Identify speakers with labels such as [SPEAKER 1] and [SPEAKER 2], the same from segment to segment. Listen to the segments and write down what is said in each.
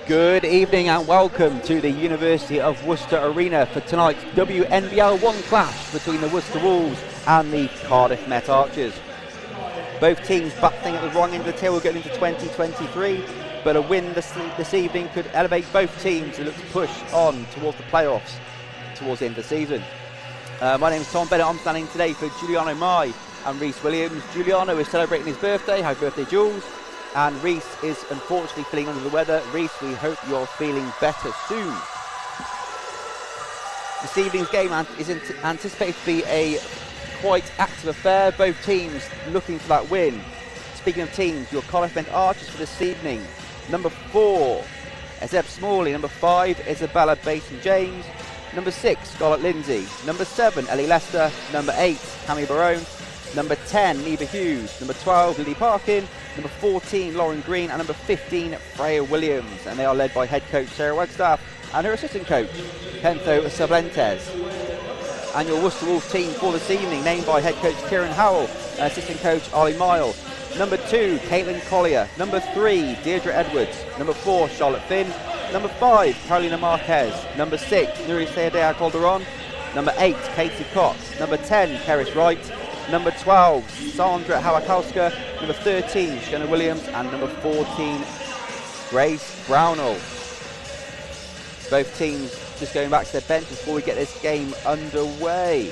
[SPEAKER 1] Good evening and welcome to the University of Worcester Arena for tonight's WNBL1 clash between the Worcester Wolves and the Cardiff Met Archers. Both teams battling at the wrong end of the table going into 2023, but a win this evening could elevate both teams and look to push on towards the playoffs towards the end of the season. My name is Tom Bennett. I'm standing today for Giuliano Mai and Reese Williams. Giuliano is celebrating his birthday. Happy birthday, Jules. And Reese is unfortunately feeling under the weather. Reese, we hope you're feeling better soon. This evening's game is anticipated to be a quite active affair. Both teams looking for that win. Speaking of teams, your Cardiff Met Archers for this evening. Number 4, Ezeb Smalley. Number 5, Isabella Basin-James. Number 6, Scarlett Lindsay. Number 7, Ellie Lester. Number 8, Cammy Barone. Number 10, Neva Hughes. Number 12, Lily Parkin. Number 14, Lauren Green. And number 15, Freya Williams. And they are led by head coach Sarah Wagstaff and her assistant coach, Pentho Sablentes. And your Worcester Wolves team for this evening, named by head coach Kieran Howell and assistant coach Ollie Mile. Number 2, Caitlin Collier. Number 3, Deirdre Edwards. Number 4, Charlotte Finn. Number 5, Carolina Marquez. Number 6, Nuri Sayedea Calderon. Number 8, Katie Cox. Number 10, Keris Wright. Number 12, Sandra Hawakowska. Number 13, Shona Williams. And number 14, Grace Brownell. Both teams just going back to their benches before we get this game underway.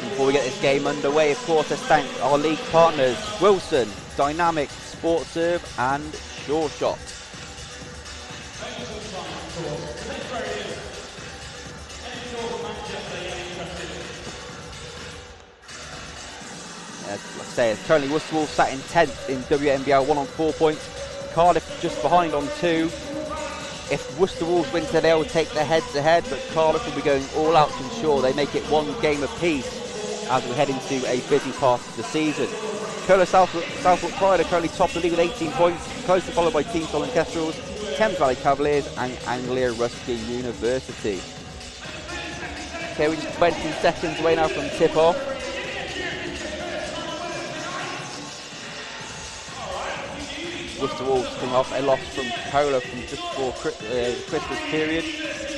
[SPEAKER 1] Before we get this game underway, of course, let's thank our league partners, Wilson, Dynamic, SportServe and Sure Shot. Like I say, currently Worcester Wolves sat in 10th in WNBL1 on 4 points. Cardiff just behind on 2. If Worcester Wolves win today, they will take their heads ahead, but Cardiff will be going all out to ensure they make it one game apiece as we head into a busy part of the season. Curler Southwark Pride are currently top of the league with 18 points, closely followed by Team Solent Kestrels, Thames Valley Cavaliers and Anglia Ruskin University. Okay, we're just 20 seconds away now from tip-off. Worcester Wolves coming off a loss from Cola from just before the Christmas period.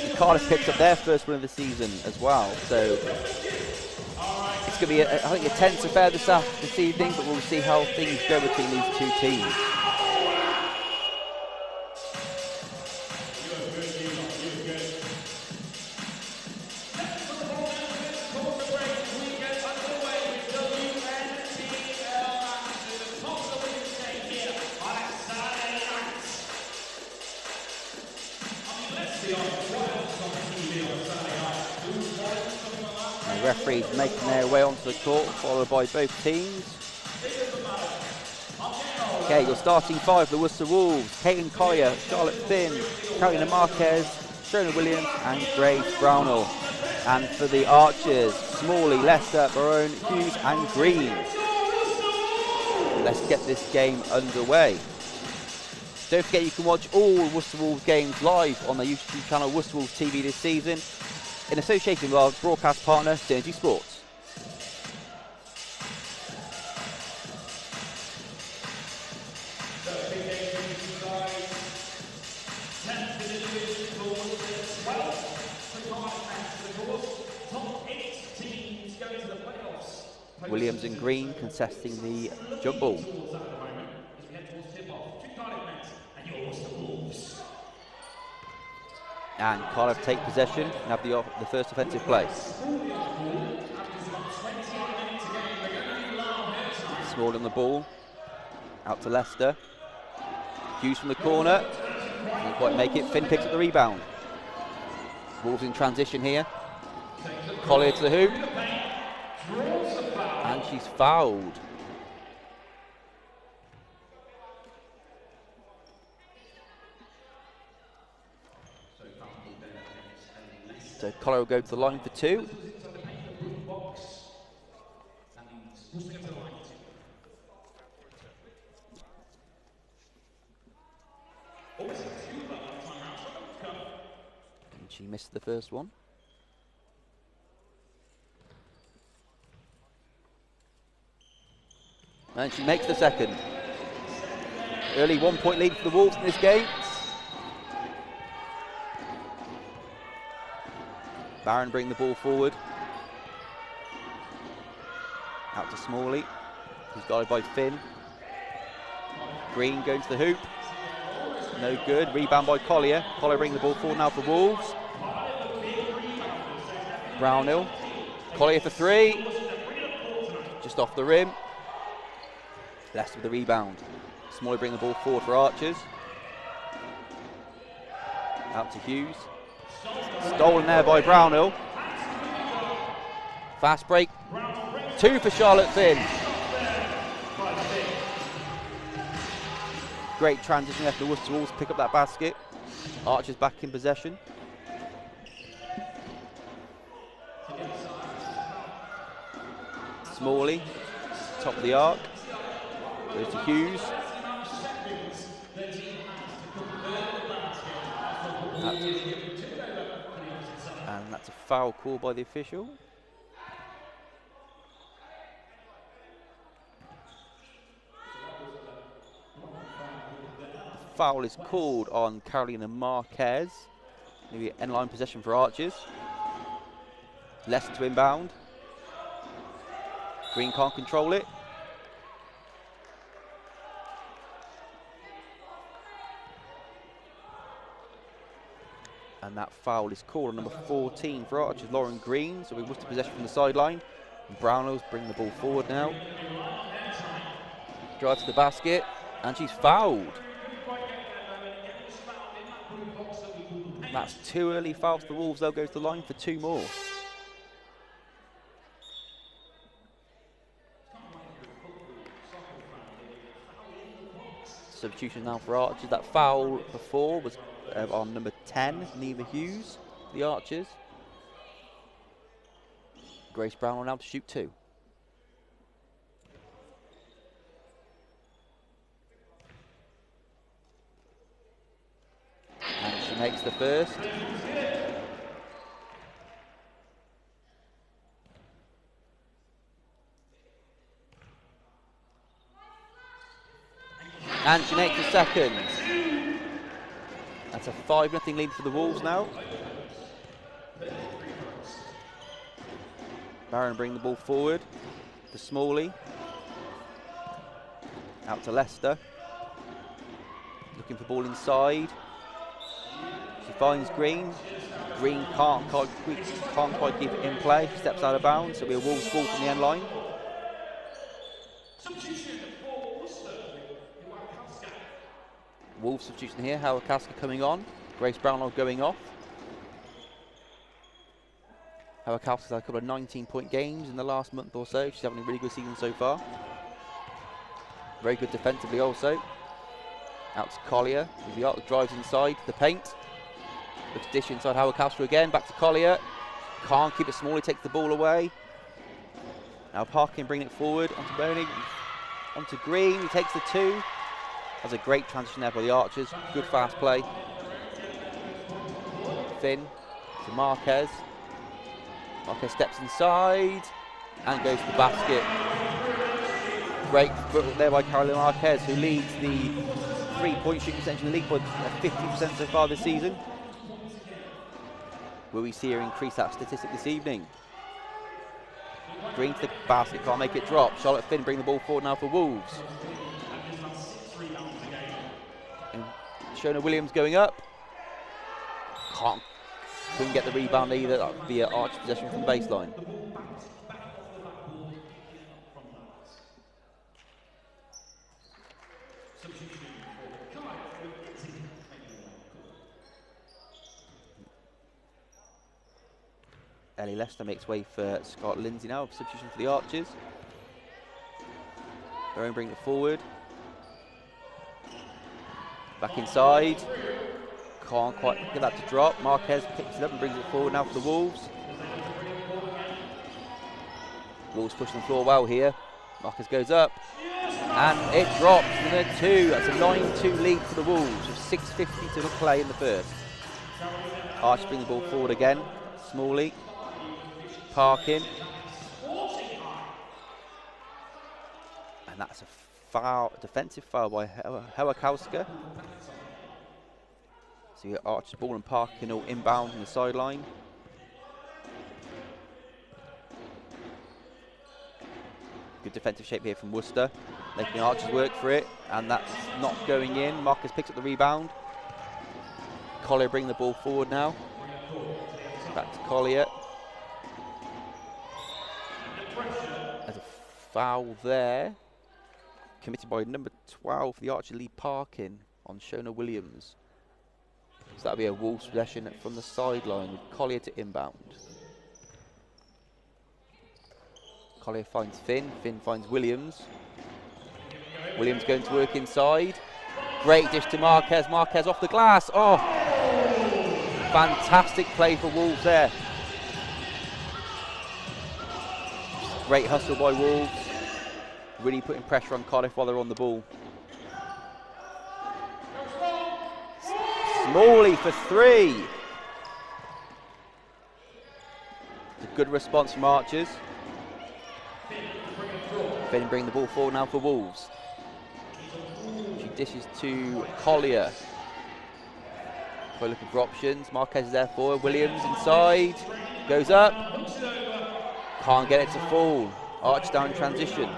[SPEAKER 1] And Cardiff picked up their first win of the season as well, so it's going to be, I think, a tense affair this evening, but we'll see how things go between these two teams. Referees making their way onto the court, followed by both teams. Okay, your starting 5 for the Worcester Wolves: Caitlin Collier, Charlotte Finn, Carolina Marquez, Shona Williams and Grace Brownell. And for the Archers, Smalley, Lester, Barone, Hughes and Green. Let's get this game underway. Don't forget you can watch all Worcester Wolves games live on the YouTube channel Worcester Wolves TV this season, in association with our broadcast partner, Synergy Sports. Williams and Green contesting the jump ball. And Cardiff take possession and have the first offensive play. Small on the ball, out to Lester. Hughes from the corner, didn't quite make it. Finn picks up the rebound. Wolves in transition here. Collier to the hoop, and she's fouled. So Collier will go to the line for 2. And she missed the first one. And she makes the second. Early 1 point lead for the Wolves in this game. Barron bring the ball forward. Out to Smalley, who's guarded by Finn. Green going to the hoop. No good. Rebound by Collier. Collier bring the ball forward now for Wolves. Brownhill. Collier for three. Just off the rim. Leicester with the rebound. Smalley bring the ball forward for Archers. Out to Hughes. Stolen there by Brownhill. Fast break. Two for Charlotte Finn. Great transition there for the Worcester Wolves. Pick up that basket. Archers back in possession. Smalley, top of the arc. Goes to Hughes. And that's a foul call by the official. The foul is called on Carolina Marquez. Maybe end line possession for Archers. Leicester to inbound. Green can't control it. And that foul is called on number 14 for Archers, Lauren Green. So we Worcester possession from the sideline. And Brownhill's bring the ball forward now. Drive to the basket, and she's fouled. That's two early fouls for the Wolves. They'll go to the line for two more. Substitution now for Archers. That foul before was on number 10, Neva Hughes, the Archers. Grace Brown will now to shoot two. And she makes the first. And she makes the second. That's a 5-0 lead for the Wolves now. Barron bring the ball forward to Smalley. Out to Leicester. Looking for ball inside. She finds Green. Green can't quite keep it in play. She steps out of bounds, so it'll be a Wolves ball from the end line. Wolves substitution here. Howard Kaska coming on. Grace Brownlow going off. Howard Kaska's had a couple of 19-point games in the last month or so. She's having a really good season so far. Very good defensively also. Out to Collier. The arc drives inside to the paint. Looks dish inside Howard Kaska again. Back to Collier. Can't keep it small. He takes the ball away. Now Parkin bringing it forward onto Boney. Onto Green. He takes the two. Has a great transition there by the Archers. Good fast play. Finn to Marquez. Marquez steps inside and goes to the basket. Great foot there by Carolina Marquez, who leads the three-point shooting percentage in the league by 50% so far this season. Will we see her increase that statistic this evening? Green to the basket, can't make it drop. Charlotte Finn bring the ball forward now for Wolves. And Shona Williams going up. Couldn't get the rebound either. That would be an Archer possession from the baseline. Ellie Leicester makes way for Scott Lindsay now. Substitution for the Archers. They're bring it forward. Back inside. Can't quite get that to drop. Marquez picks it up and brings it forward now for the Wolves. Wolves pushing the floor well here. Marquez goes up. And it drops. Number two. That's a 9-2 lead for the Wolves with 6:50 to play in the first. Archers bring the ball forward again. Smalley. Parkin. And And that's a foul, defensive foul by Hewakowska. So you get Archer's ball and Parkin all inbound on the sideline. Good defensive shape here from Worcester, making Archers work for it, and that's not going in. Marcus picks up the rebound. Collier bringing the ball forward now. Back to Collier. There's a foul there, committed by number 12 for the Archer, Lee Parkin, on Shona Williams. So that'll be a Wolves possession from the sideline with Collier to inbound. Collier finds Finn, Finn finds Williams. Williams going to work inside. Great dish to Marquez, Marquez off the glass. Oh, fantastic play for Wolves there. Great hustle by Wolves. Really putting pressure on Cardiff while they're on the ball. Smalley for 3. It's a good response from Archers. Finn bring the ball forward now for Wolves. She dishes to Collier. We're looking for options. Marquez is there for her. Williams inside. Goes up. Can't get it to fall. Arch down in transition.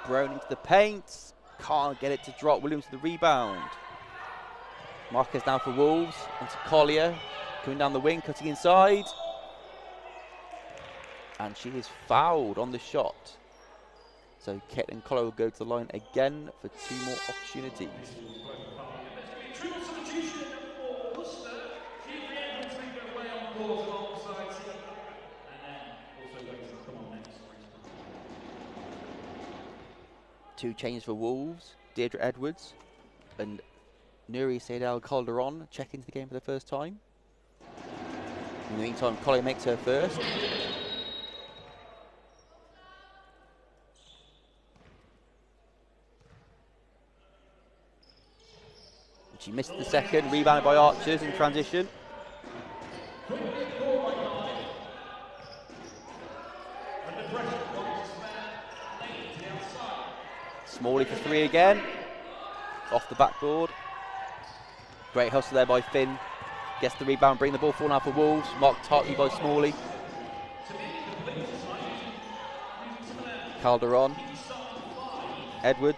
[SPEAKER 1] Brown into the paint. Can't get it to drop. Williams to the rebound. Marquez now for Wolves. Onto Collier. Coming down the wing, cutting inside. And she is fouled on the shot. So Caitlin Collier will go to the line again for 2 more opportunities. Two changes for Wolves. Deirdre Edwards and Nuri Seidel Calderon check into the game for the first time. In the meantime, Collier makes her first. She missed the second, rebounded by Archers in transition. Smalley for 3 again. Off the backboard. Great hustle there by Finn. Gets the rebound, bring the ball forward now for Wolves. Marked tightly by Smalley. Calderon. Edwards.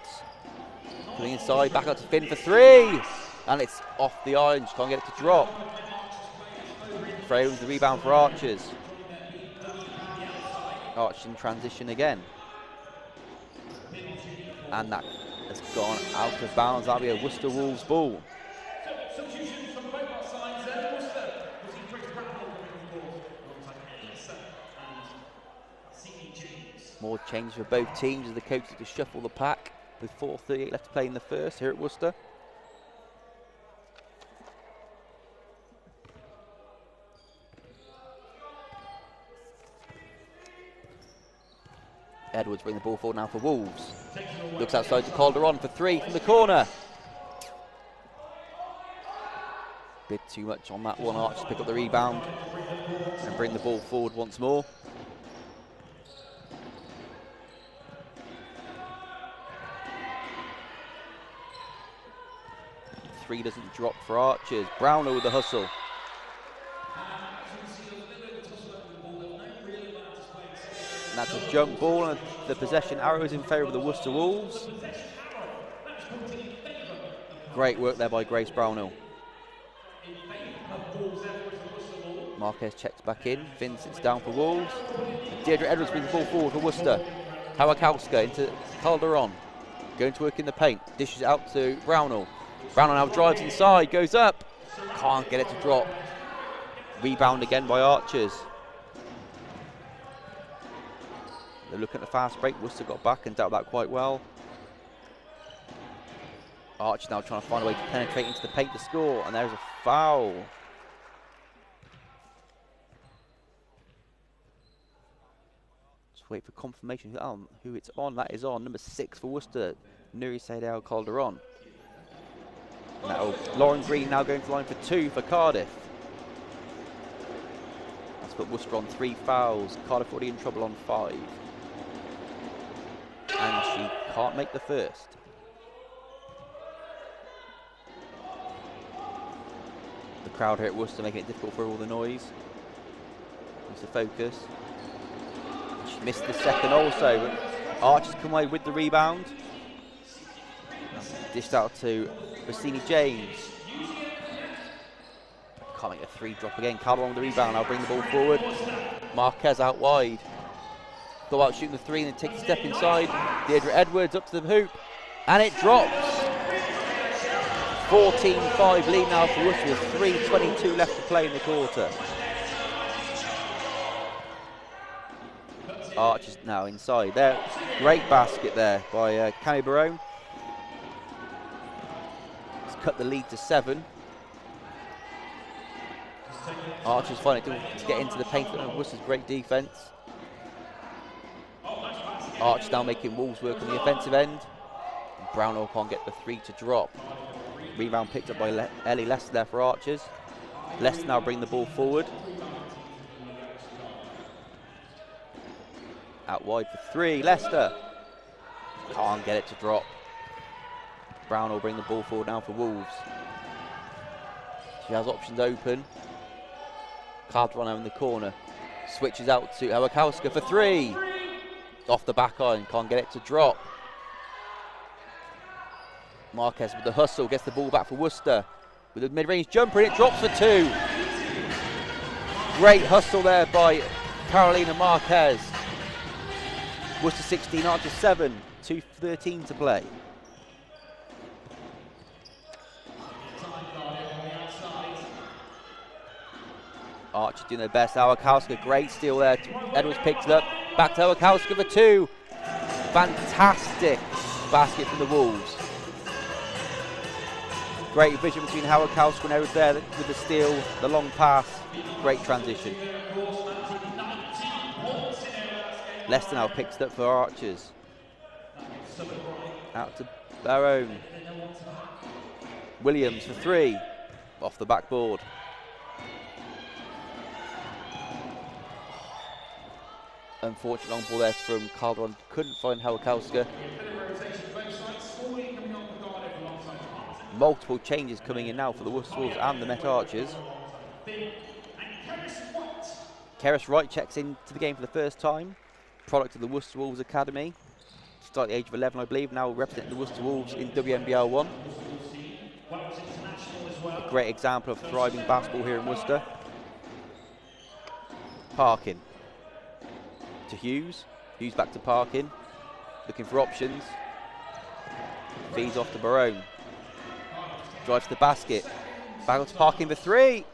[SPEAKER 1] Putting inside, back out to Finn for 3. And it's off the iron, she can't get it to drop. Frey wins the rebound for Archers. Archers in transition again. And that has gone out of bounds. That'll be a Worcester Wolves ball. More change for both teams as the coaches to shuffle the pack with 4:38 left to play in the first here at Worcester. Edwards bring the ball forward now for Wolves. Looks outside to Calderon for 3 from the corner. Bit too much on that one. Archers pick up the rebound and bring the ball forward once more. Three doesn't drop for Archers. Brownlow with the hustle. And that's a jump ball, and the possession arrow is in favour of the Worcester Wolves. Great work there by Grace Brownell. Marquez checks back in. Finn sits down for Wolves. And Deirdre Edwards brings the ball forward for Worcester. Hawakowska into Calderon. Going to work in the paint. Dishes out to Brownell. Brownell now drives inside, goes up. Can't get it to drop. Rebound again by Archers. They're looking at the fast break. Worcester got back and dealt that quite well. Archers now trying to find a way to penetrate into the paint to score, and there's a foul. Just wait for confirmation who it's on. That is on number 6 for Worcester, Nuri Seidel Calderon. Now Lauren Green now going to the line for 2 for Cardiff. put Worcester on 3 fouls. Cardiff already in trouble on 5. And she can't make the first. The crowd here at Worcester making it difficult for all the noise. Needs to focus. She missed the second also, but Archers come away with the rebound. Dished out to Rossini James. Can't make a 3 drop again. Calderon with the rebound. I'll bring the ball forward. Marquez out wide. Go out shooting the 3 and then take a step inside. Deirdre Edwards up to the hoop. And it drops. 14-5 lead now for Worcester with 3:22 left to play in the quarter. Archers now inside there. Great basket there by Cami Barone. It's cut the lead to 7. Archers find it difficult to get into the paint. Worcester's great defence. Archers now making Wolves work on the offensive end. Brownell can't get the 3 to drop. Rebound picked up by Ellie Leicester there for Archers. Leicester now bring the ball forward. Out wide for 3, Leicester. Can't get it to drop. Brownell bring the ball forward now for Wolves. She has options open. Calderon in the corner. Switches out to Awakowska for 3. Off the back iron, can't get it to drop. Marquez with the hustle, gets the ball back for Worcester. With a mid-range jumper, and it drops for 2. Great hustle there by Carolina Marquez. Worcester 16, Archers 7, 2:13 to play. Archers doing their best. Awakowska, great steal there. Edwards picks it up. Back to Awakowska for 2. Fantastic basket from the Wolves. Great vision between Awakowska and Edwards there with the steal, the long pass. Great transition. Leicester now picks it up for Archers. Out to Barone. Williams for 3. Off the backboard. Unfortunate long ball there from Calderon. Couldn't find Awakowska. Multiple changes coming in now for the Worcester Wolves and the Met Archers. Keris Wright checks into the game for the first time. Product of the Worcester Wolves Academy. Started at the age of 11, I believe. Now representing the Worcester Wolves in WNBL1. A great example of thriving basketball here in Worcester. Parkin to Hughes. Hughes back to Parkin. Looking for options. Feeds off to Barone. Drives to the basket. Back up to Parkin for 3.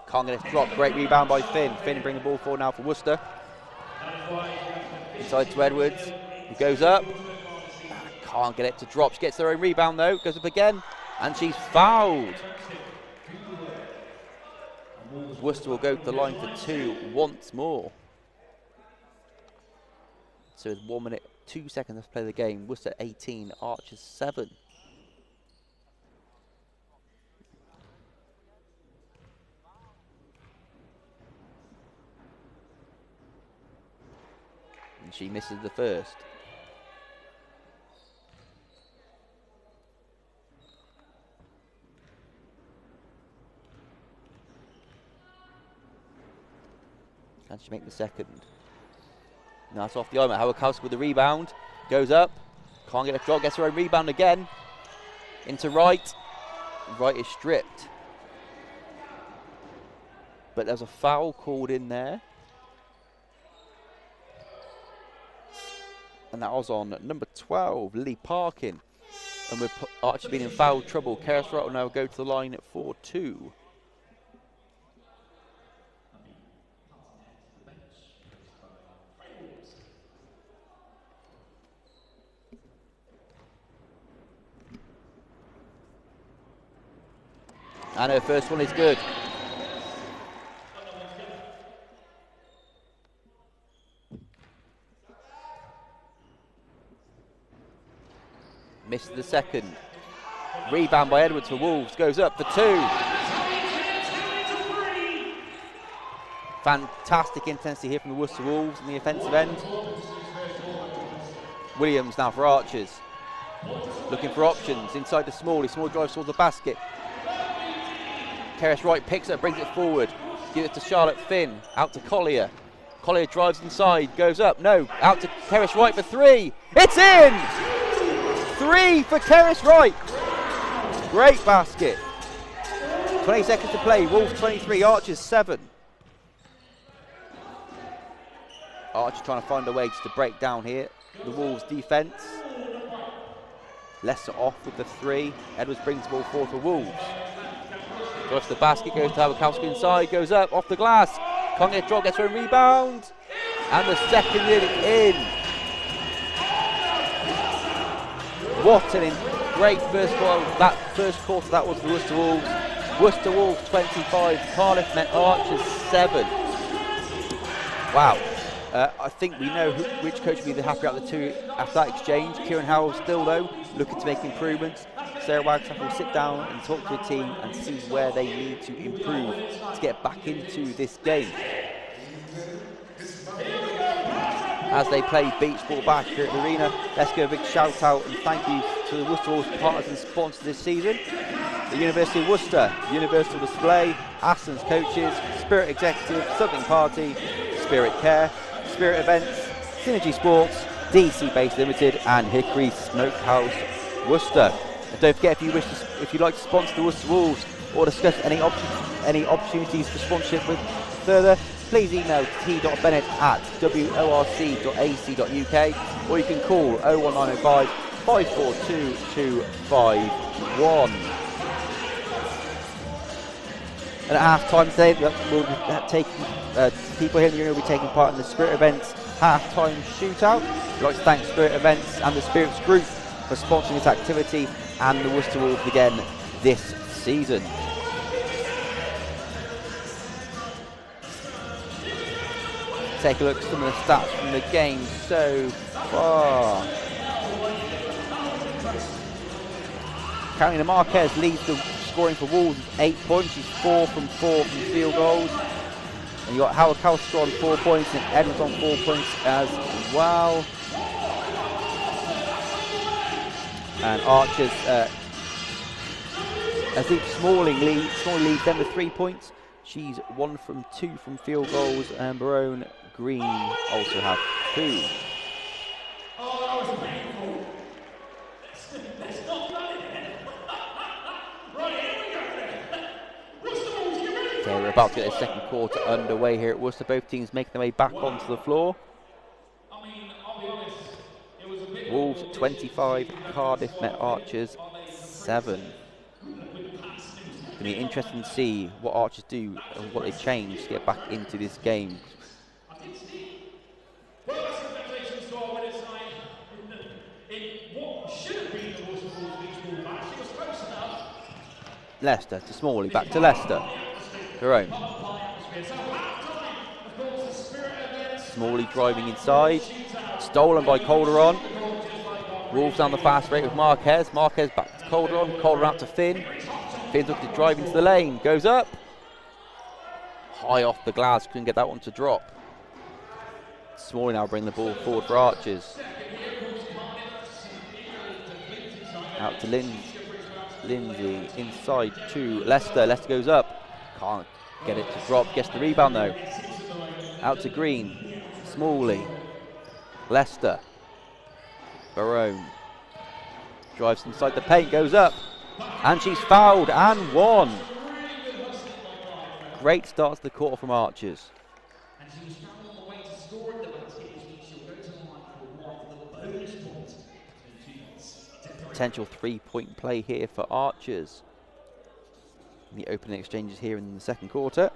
[SPEAKER 1] Can't get it dropped. Great rebound by Finn. Finn bringing the ball forward now for Worcester. Inside to Edwards. He goes up. Can't get it to drop. She gets her own rebound though. Goes up again. And she's fouled. Worcester will go to the line for 2 once more. So with 1 minute, 2 seconds left to play the game. Worcester 18, Archers 7. And she misses the first. Can she make the second? Now it's off the arm. Awakowska with the rebound. Goes up. Can't get a drop. Gets her own rebound again. Into Wright. Wright is stripped. But there's a foul called in there. And that was on number 12, Lee Parkin. And with Archers being in foul trouble, Keris Wright will now go to the line for 2. And her first one is good. Missed the second. Rebound by Edwards for Wolves. Goes up for 2. Fantastic intensity here from the Worcester Wolves in the offensive end. Williams now for Archers. Looking for options inside to Smalley. Smalley drives towards the basket. Keris Wright picks it, brings it forward. Gives it to Charlotte Finn. Out to Collier. Collier drives inside, goes up. No, out to Keris Wright for three. It's in! 3 for Keris Wright. Great basket. 20 seconds to play. Wolves 23, Archers 7. Archers trying to find a way just to break down here the Wolves' defence. Leicester off with the 3. Edwards brings the ball forward for Wolves. Drives to the basket, goes to Hawkowski inside, goes up, off the glass. Can't get a drop, gets her a rebound. And the second in. What an great first quarter. That first quarter, that was the Worcester Wolves. Worcester Wolves 25, Cardiff Met Archers 7. Wow. I think we know which coach will be the happier out of the two after that exchange. Kieran Howell still, though, looking to make improvements. Sarah Wagstaff will sit down and talk to the team and see where they need to improve to get back into this game. As they play beach ball back here at the arena, let's give a big shout out and thank you to the Worcester Wolves partners and sponsors this season. The University of Worcester, Universal Display, Aston's coaches, Spirit Executive, Something Party, Spirit Care, Spirit Events, Synergy Sports, DC Base Limited, and Hickory Smokehouse Worcester. And don't forget, if you'd like to sponsor the Worcester Wolves or discuss any opportunities for sponsorship with further, please email t.bennett@worc.ac.uk, or you can call 01905 542 251. And at half-time today, we'll be taking, people here in the arena will be taking part in the Spirit Events half-time shootout. We'd like to thank Spirit Events and the Spirits Group for sponsoring this activity and the Worcester Wolves again this season. Take a look at some of the stats from the game so far. Carolina Marquez leads the scoring for Wolves with 8 points. She's 4 from field goals. And you got Howard Calster on 4 points and Edwards on 4 points as well. And Archers, I think Smalling leads them with 3 points. She's 1 from 2 from field goals, and Barone Green also have 2. Okay, we're about to get the second quarter underway here at Worcester. Both teams making their way back onto the floor. Wolves 25, Cardiff Met Archers 7. It's going to be interesting to see what Archers do and what they change to get back into this game. Leicester to Smalley, back to Leicester. Her own. Smalley driving inside. Stolen by Calderon. Wolves down the fast break with Marquez. Marquez back to Calderon. Calderon out to Finn. Finn's looking to drive into the lane. Goes up. High off the glass. Couldn't get that one to drop. Smalley now bringing the ball forward for Archers. Out to Lindsay. Inside to Leicester. Leicester goes up. Can't get it to drop. Gets the rebound though. Out to Green. Smalley. Leicester. Barone. Drives inside the paint. Goes up. And she's fouled and won. Great start to the quarter from Archers. Potential 3-point play here for Archers. The opening exchanges here in the second quarter.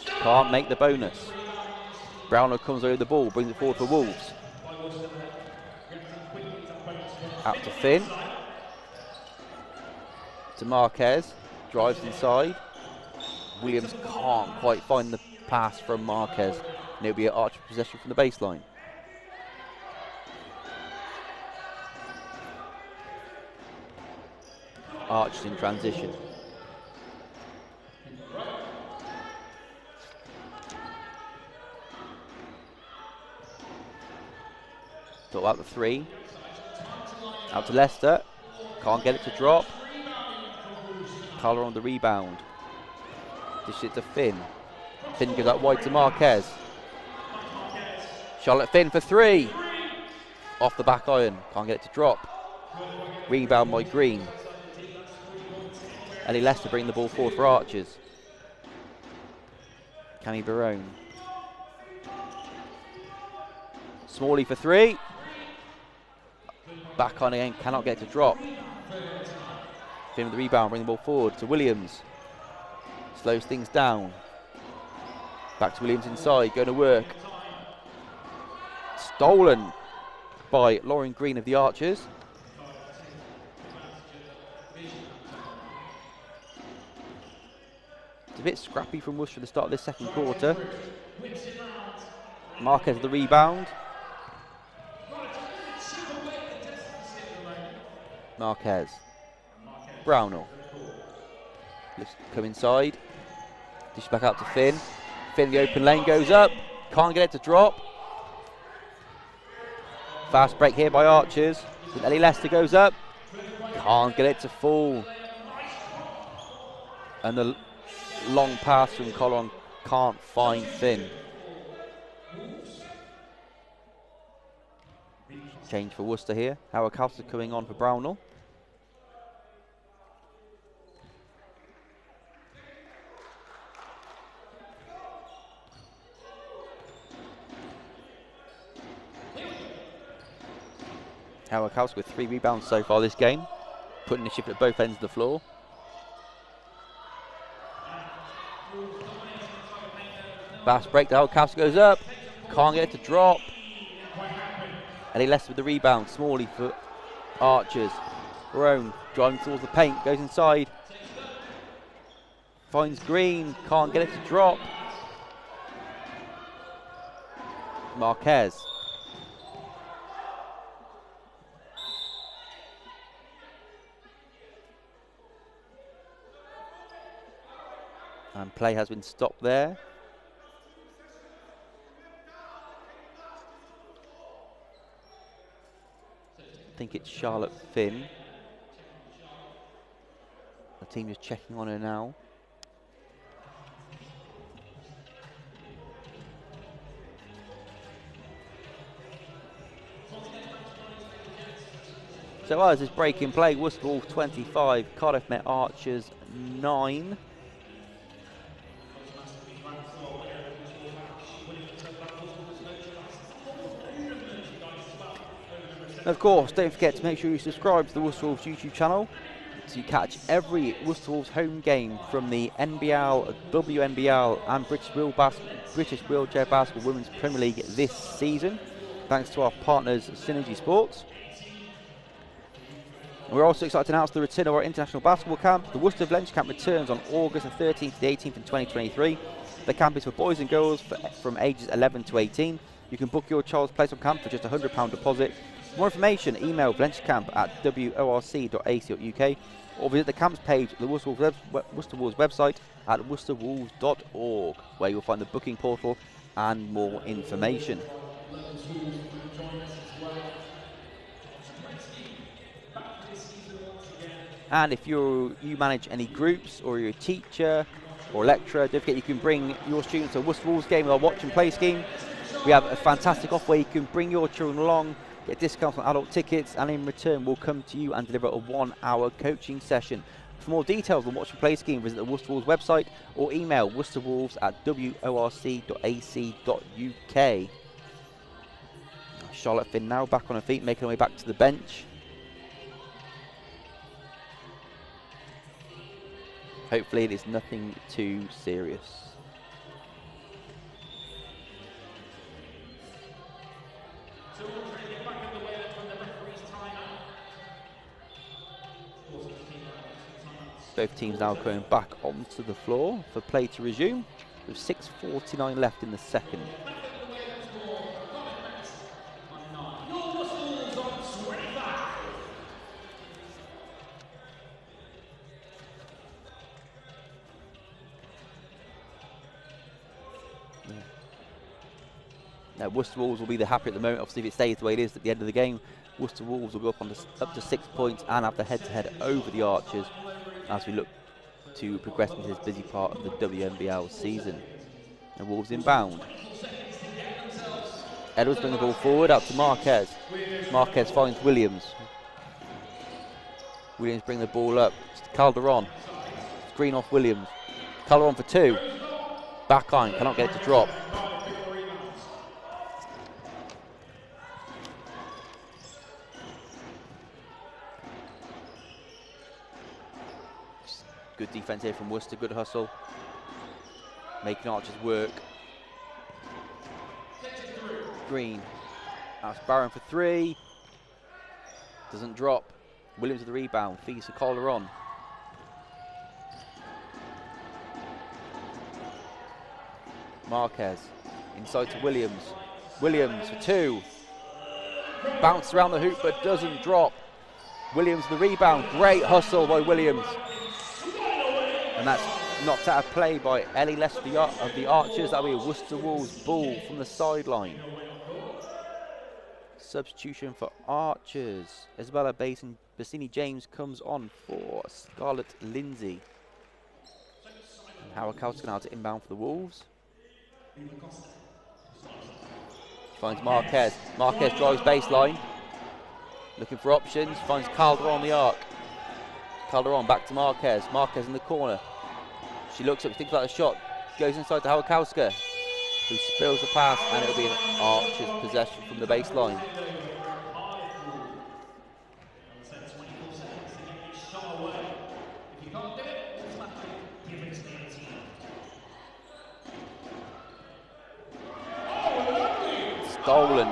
[SPEAKER 1] Can't make the bonus. Brownlow comes over the ball, brings it forward for Wolves. Out to Finn. To Marquez. Drives inside. Williams can't quite find the pass from Marquez. And it'll be an Archer possession from the baseline. Archers in transition. Thought out the 3. Out to Leicester. Can't get it to drop. Carla on the rebound. Dish it to Finn. Finn goes out wide to Marquez. Charlotte Finn for 3. Off the back iron. Can't get it to drop. Rebound by Green. Ellie Leicester bring the ball forward for Archers. Cammy Barone. Smalley for 3. Back on again, cannot get it to drop. Finn with the rebound, bring the ball forward to Williams. Slows things down. Back to Williams inside, going to work. Stolen by Lauren Green of the Archers. It's a bit scrappy from Worcester at the start of this second quarter. Marquez the rebound. Marquez. Brownell. Let's come inside. Dish back out to Finn. Finn, the open lane goes up. Can't get it to drop. Fast break here by Archers. Ellie Leicester goes up. Can't get it to fall. And the long pass from Colon can't find Finn. Change for Worcester here. Howard Calster coming on for Brownell. Howard Calster with 3 rebounds so far this game, putting the ship at both ends of the floor. Fast break, the Howard Calster goes up. Can't get it to drop. Ellie Leicester with the rebound. Smalley for Archers. Barone driving towards the paint. Goes inside. Finds Green. Can't get it to drop. Marquez. And play has been stopped there. I think it's Charlotte Finn. The team is checking on her now. So as this break in play, Worcester Wolves 25, Cardiff Met Archers 9. Of course, don't forget to make sure you subscribe to the Worcester Wolves YouTube channel to catch every Worcester Wolves home game from the NBL, WNBL and British Wheelchair Basketball Women's Premier League this season, thanks to our partners Synergy Sports. And we're also excited to announce the return of our international basketball camp. The Worcester Valencia camp returns on August the 13th to the 18th in 2023. The camp is for boys and girls from ages 11 to 18. You can book your child's place on camp for just a £100 deposit. For more information, email valenciacamp@worc.ac.uk or visit the camps page at the Worcester Wolves website at worcesterwolves.org, where you'll find the booking portal and more information. And if you manage any groups or you're a teacher or a lecturer, don't forget you can bring your students to a Worcester Wolves game with our watch and play scheme. We have a fantastic offer where you can bring your children along, get discounts on adult tickets, and in return we'll come to you and deliver a 1-hour coaching session. For more details on watch and play scheme, visit the Worcester Wolves website or email worcesterwolves@worc.ac.uk. Charlotte Finn now back on her feet, making her way back to the bench. Hopefully it is nothing too serious. Both teams now going back onto the floor for play to resume, with 6:49 left in the second. Now, Worcester Wolves will be the happy at the moment. Obviously, if it stays the way it is at the end of the game, Worcester Wolves will go up to 6 points and have the head-to-head over the Archers as we look to progress into this busy part of the WNBL season. And Wolves inbound. Edwards bring the ball forward out to Marquez. Marquez finds Williams. Williams bring the ball up to Calderon. Screen off Williams. Calderon for 2. Back iron, cannot get it to drop. Good defense here from Worcester, good hustle. Making Archers work. Green. That's Barron for 3. Doesn't drop. Williams with the rebound. Feeds to Calderon. Marquez. Inside to Williams. Williams for 2. Bounced around the hoop but doesn't drop. Williams with the rebound. Great hustle by Williams. And that's knocked out of play by Ellie Less of the Archers. That'll be a Worcester Wolves ball from the sideline. Substitution for Archers. Isabella Bassini James comes on for Scarlett Lindsay. And Howard Kowska now to inbound for the Wolves. Finds Marquez. Marquez drives baseline. Looking for options. Finds Calderon on the arc. Calderon back to Marquez. Marquez in the corner. She looks up, thinks about the shot. Goes inside to Howard Kowska, who spills the pass, and it'll be an Archers possession from the baseline. Stolen.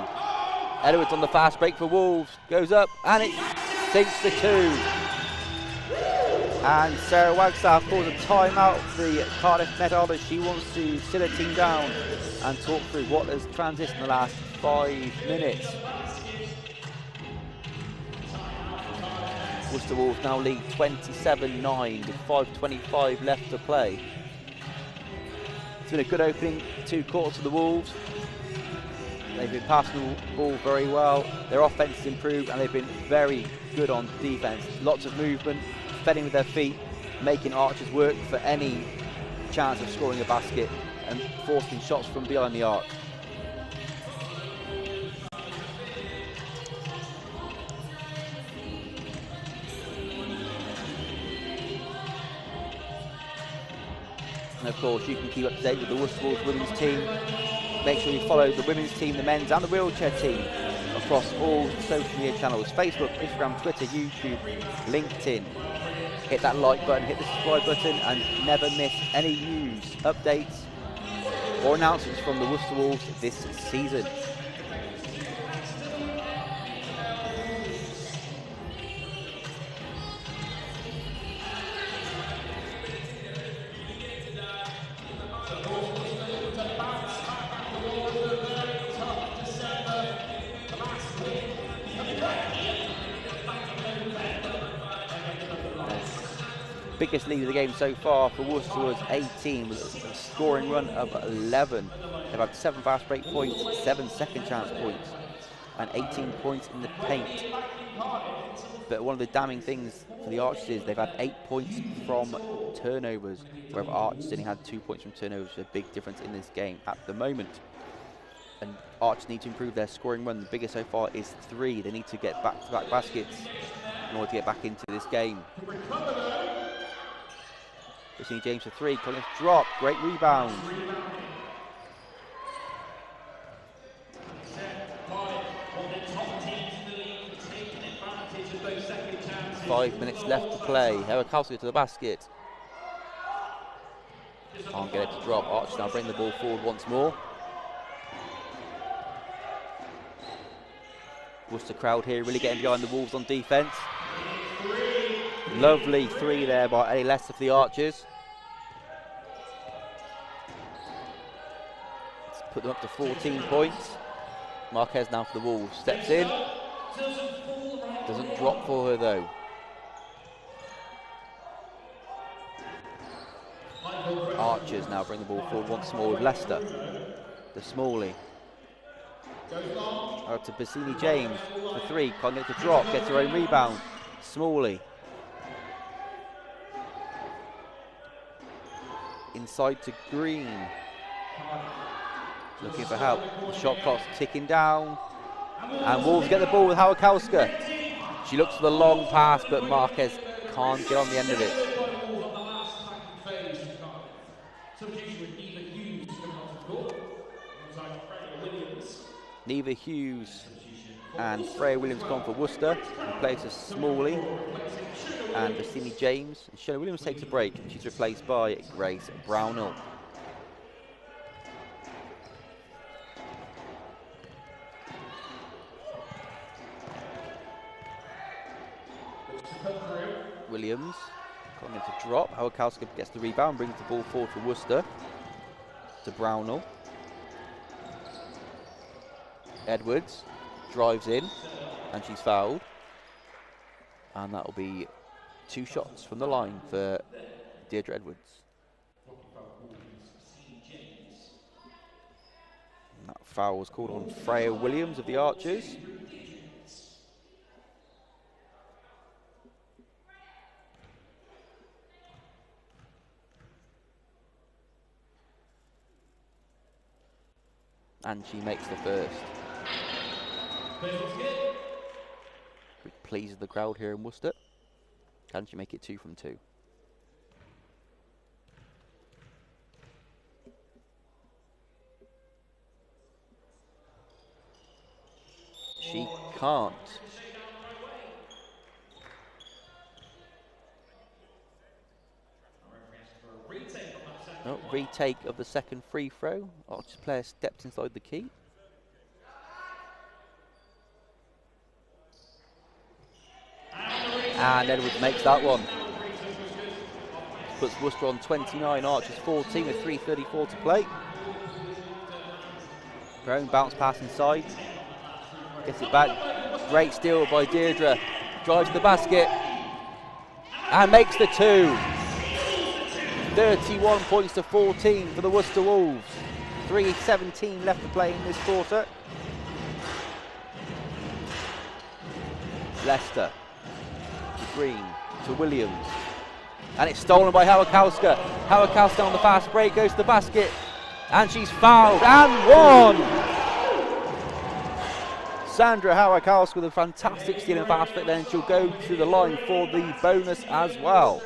[SPEAKER 1] Edwards on the fast break for Wolves. Goes up, and it sinks the 2. And Sarah Wagstaff calls a timeout for the Cardiff Met Otters. She wants to sit her team down and talk through what has transitioned in the last 5 minutes. Worcester Wolves now lead 27-9 with 5:25 left to play. It's been a good opening 2 quarters for the Wolves. They've been passing the ball very well. Their offense has improved and they've been very good on defense. Lots of movement, defending with their feet, making Archers work for any chance of scoring a basket and forcing shots from behind the arc. And of course, you can keep up to date with the Worcester Wolves women's team. Make sure you follow the women's team, the men's and the wheelchair team across all social media channels: Facebook, Instagram, Twitter, YouTube, LinkedIn. Hit that like button, hit the subscribe button, and never miss any news, updates or announcements from the Worcester Wolves this season. Biggest lead of the game so far for Worcester was 18 with a scoring run of 11. They've had 7 fast break points, 7 second chance points, and 18 points in the paint. But one of the damning things for the Archers is they've had 8 points from turnovers, whereas Archers only had 2 points from turnovers, which is a big difference in this game at the moment. And Archers need to improve their scoring run. The biggest so far is 3. They need to get back-to-back baskets in order to get back into this game. Bassini James for 3, Collins drop, great rebound. Five minutes left to play. Howard-Kowska to the basket. Can't get it to drop. Archers now bring the ball forward once more. Worcester crowd here really getting behind the Wolves on defence. Lovely 3 there by Ellie Lester for the Archers. Let's put them up to 14 points. Marquez now for the Wolves. Steps in. Doesn't drop for her though. Archers now bring the ball forward once more with Leicester. The Smalley. Out to Bassini James for 3. Can't get to drop. Gets her own rebound. Smalley. Inside to Green. Looking for help. The shot clock's ticking down. And Wolves get the ball with Hawakowska. She looks for the long pass, but Marquez can't get on the end of it. Neva Hughes and Freya Williams come for Worcester. Replaces Smalley and Bassini James. And Shelley Williams takes a break. She's replaced by Grace Brownell. Williams coming to drop. Hawakowska gets the rebound, brings the ball forward for Worcester. To Brownell. Edwards drives in and she's fouled. And that will be 2 shots from the line for Deirdre Edwards. And that foul was called on Freya Williams of the Archers. And she makes the first. Which pleases the crowd here in Worcester. Can she make it 2 from 2? She can't. No, retake of the second free throw. Archer's player steps inside the key. And Edwards makes that one. Puts Worcester on 29, Archers 14 with 3:34 to play. Brown bounce pass inside. Gets it back. Great steal by Deirdre. Drives to the basket. And makes the 2. 31 points to 14 for the Worcester Wolves. 3:17 left to play in this quarter. Leicester to Green to Williams. And it's stolen by Hawakowska. Hawakowska on the fast break goes to the basket. And she's fouled and won! Sandra Hawakowska with a fantastic steal and fast break, then she'll go to the line for the bonus as well.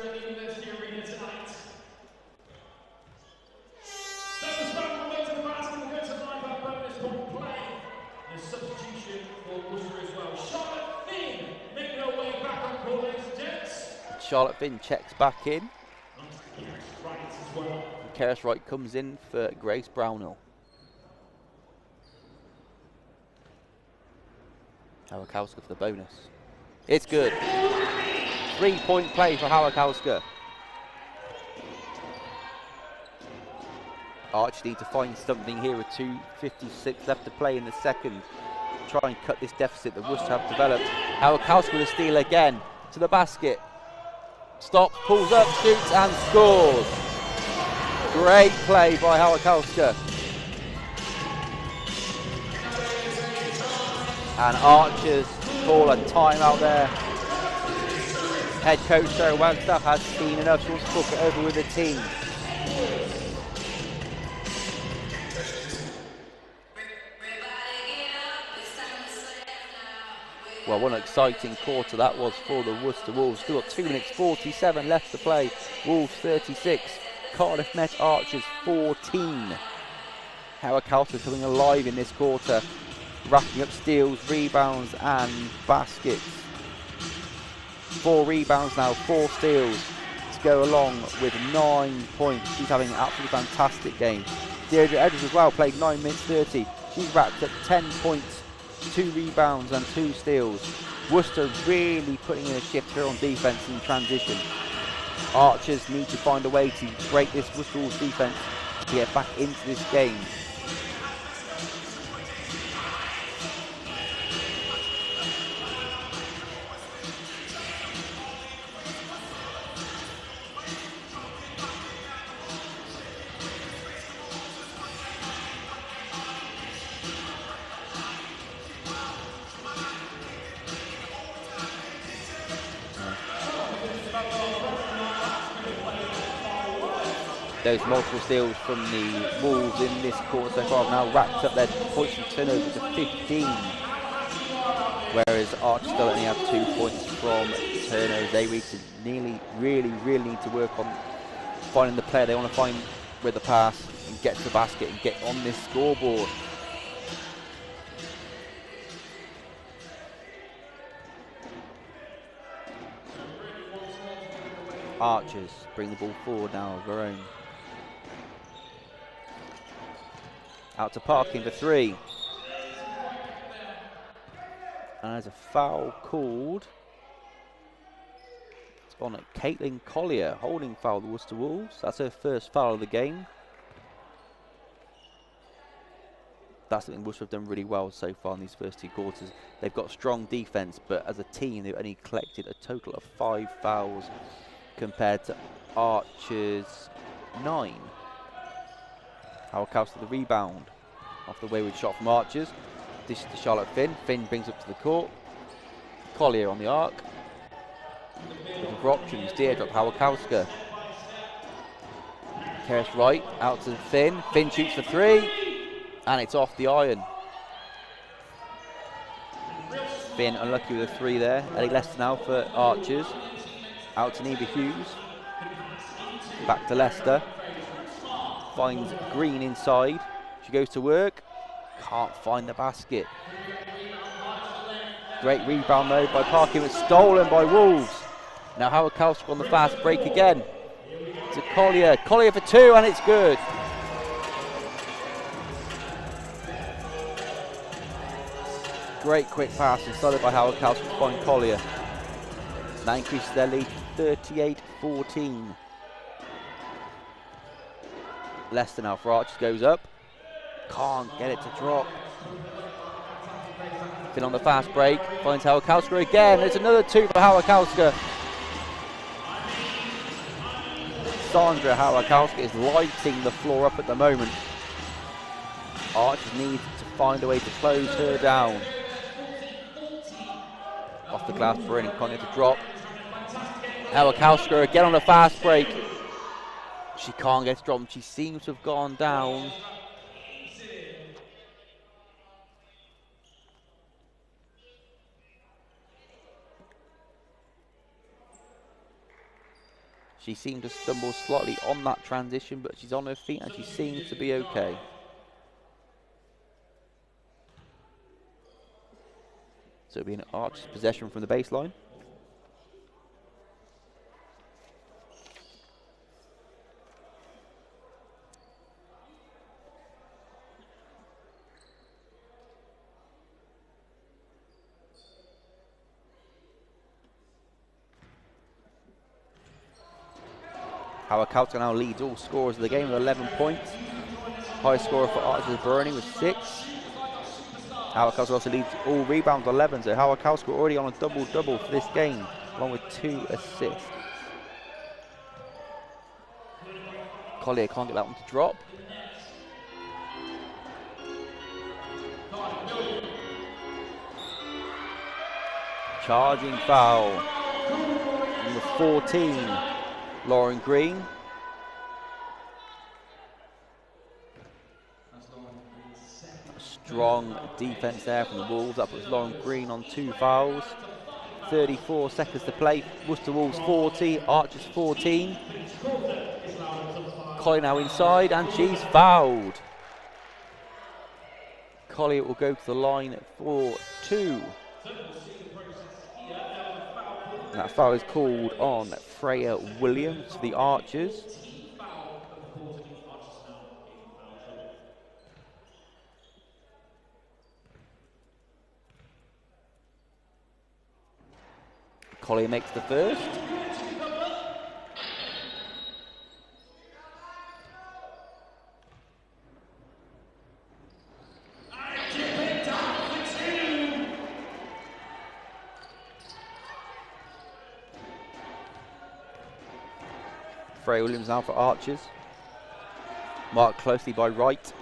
[SPEAKER 1] Charlotte Finn checks back in. Keris Wright comes in for Grace Brownell. Hawakowska for the bonus. It's good. 3-point play for Hawakowska. Arch need to find something here with 2:56 left to play in the second. Try and cut this deficit that Worcester have developed. Hawakowska with a steal again to the basket. Stops, pulls up, shoots and scores. Great play by Hawakowska. And Archers call a timeout there. Head coach Sarah Wagstaff has seen enough. She wants to talk it over with the team. Well, what an exciting quarter that was for the Worcester Wolves. Still got 2 minutes 47 left to play. Wolves 36, Cardiff Met Archers 14. Hawakowska coming alive in this quarter, racking up steals, rebounds and baskets. 4 rebounds now, 4 steals to go along with 9 points. She's having an absolutely fantastic game. Deirdre Edwards as well, played 9 minutes 30. She's racked up 10 points, 2 rebounds and 2 steals. Worcester really putting in a shift here on defence in transition. Archers need to find a way to break this Worcester Wolves defence to get back into this game. Those multiple steals from the Wolves in this quarter so far have now racked up their points and turnovers to 15. Whereas Archers still only have 2 points from turnovers. They really need to work on finding the player they want to find with the pass and get to the basket and get on this scoreboard. Archers bring the ball forward now of their own. Out to Parkin for 3. And there's a foul called. It's on Caitlin Collier, holding foul the Worcester Wolves. That's her first foul of the game. That's something Worcester have done really well so far in these first 2 quarters. They've got strong defence, but as a team they've only collected a total of 5 fouls compared to Archers' 9. Howard to the rebound off the wayward shot from Archers. This to Charlotte Finn. Finn brings up to the court. Collier on the arc. Looking for options. Deirdre Howard-Kowska. Keris right out to Finn. Finn shoots for 3. And it's off the iron. Finn unlucky with a 3 there. Ellie Leicester now for Archers. Out to Neva Hughes. Back to Leicester. Finds Green inside. She goes to work. Can't find the basket. Great rebound though by Parkin, but stolen by Wolves. Now Howard-Kowska on the fast break again. To Collier. Collier for 2 and it's good. Great quick pass inside by Howard-Kowska to find Collier. That increases their lead to 38-14. Leicester now for Archers goes up. Can't get it to drop. Finn on the fast break. Finds Howard-Kowska again. There's another 2 for Howard-Kowska. Sandra Howard-Kowska is lighting the floor up at the moment. Archers need to find a way to close her down. Off the glass, Brennan can't get to drop. Howard-Kowska again on the fast break. She can't get to drop. She seems to have gone down. She seemed to stumble slightly on that transition, but she's on her feet and she seems to be okay. So it'll be an Archers possession from the baseline. Howard-Kowska now leads all scorers of the game with 11 points. High scorer for Archers is Bernie with 6. Howard-Kowska also leads all rebounds 11, so Howard-Kowska already on a double-double for this game, along with 2 assists. Collier can't get that one to drop. Charging foul. Number 14. Lauren Green. Strong defense there from the Wolves. That puts Lauren Green on 2 fouls. 34 seconds to play. Worcester Wolves 40, Archers 14. Collier now inside and she's fouled. Collier will go to the line for 2. That foul is called on Freya Williams for the Archers. Collier makes the first. Freya Williams now for Archers. Marked closely by Wright.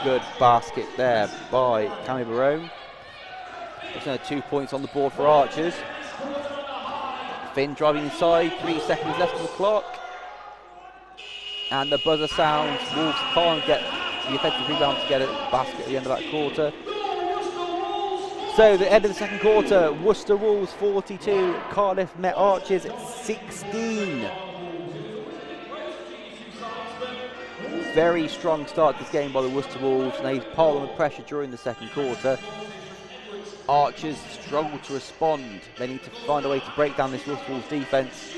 [SPEAKER 1] Good basket there by Cammy Barone. There's now 2 points on the board for Archers. Finn driving inside, 3 seconds left on the clock. And the buzzer sounds. Wolves can't get the offensive rebound to get a basket at the end of that quarter. So the end of the second quarter, Worcester Wolves 42, Cardiff Met Archers 16. Very strong start to this game by the Worcester Wolves, and they piled on the pressure during the second quarter. Archers struggle to respond. They need to find a way to break down this Worcester Wolves defence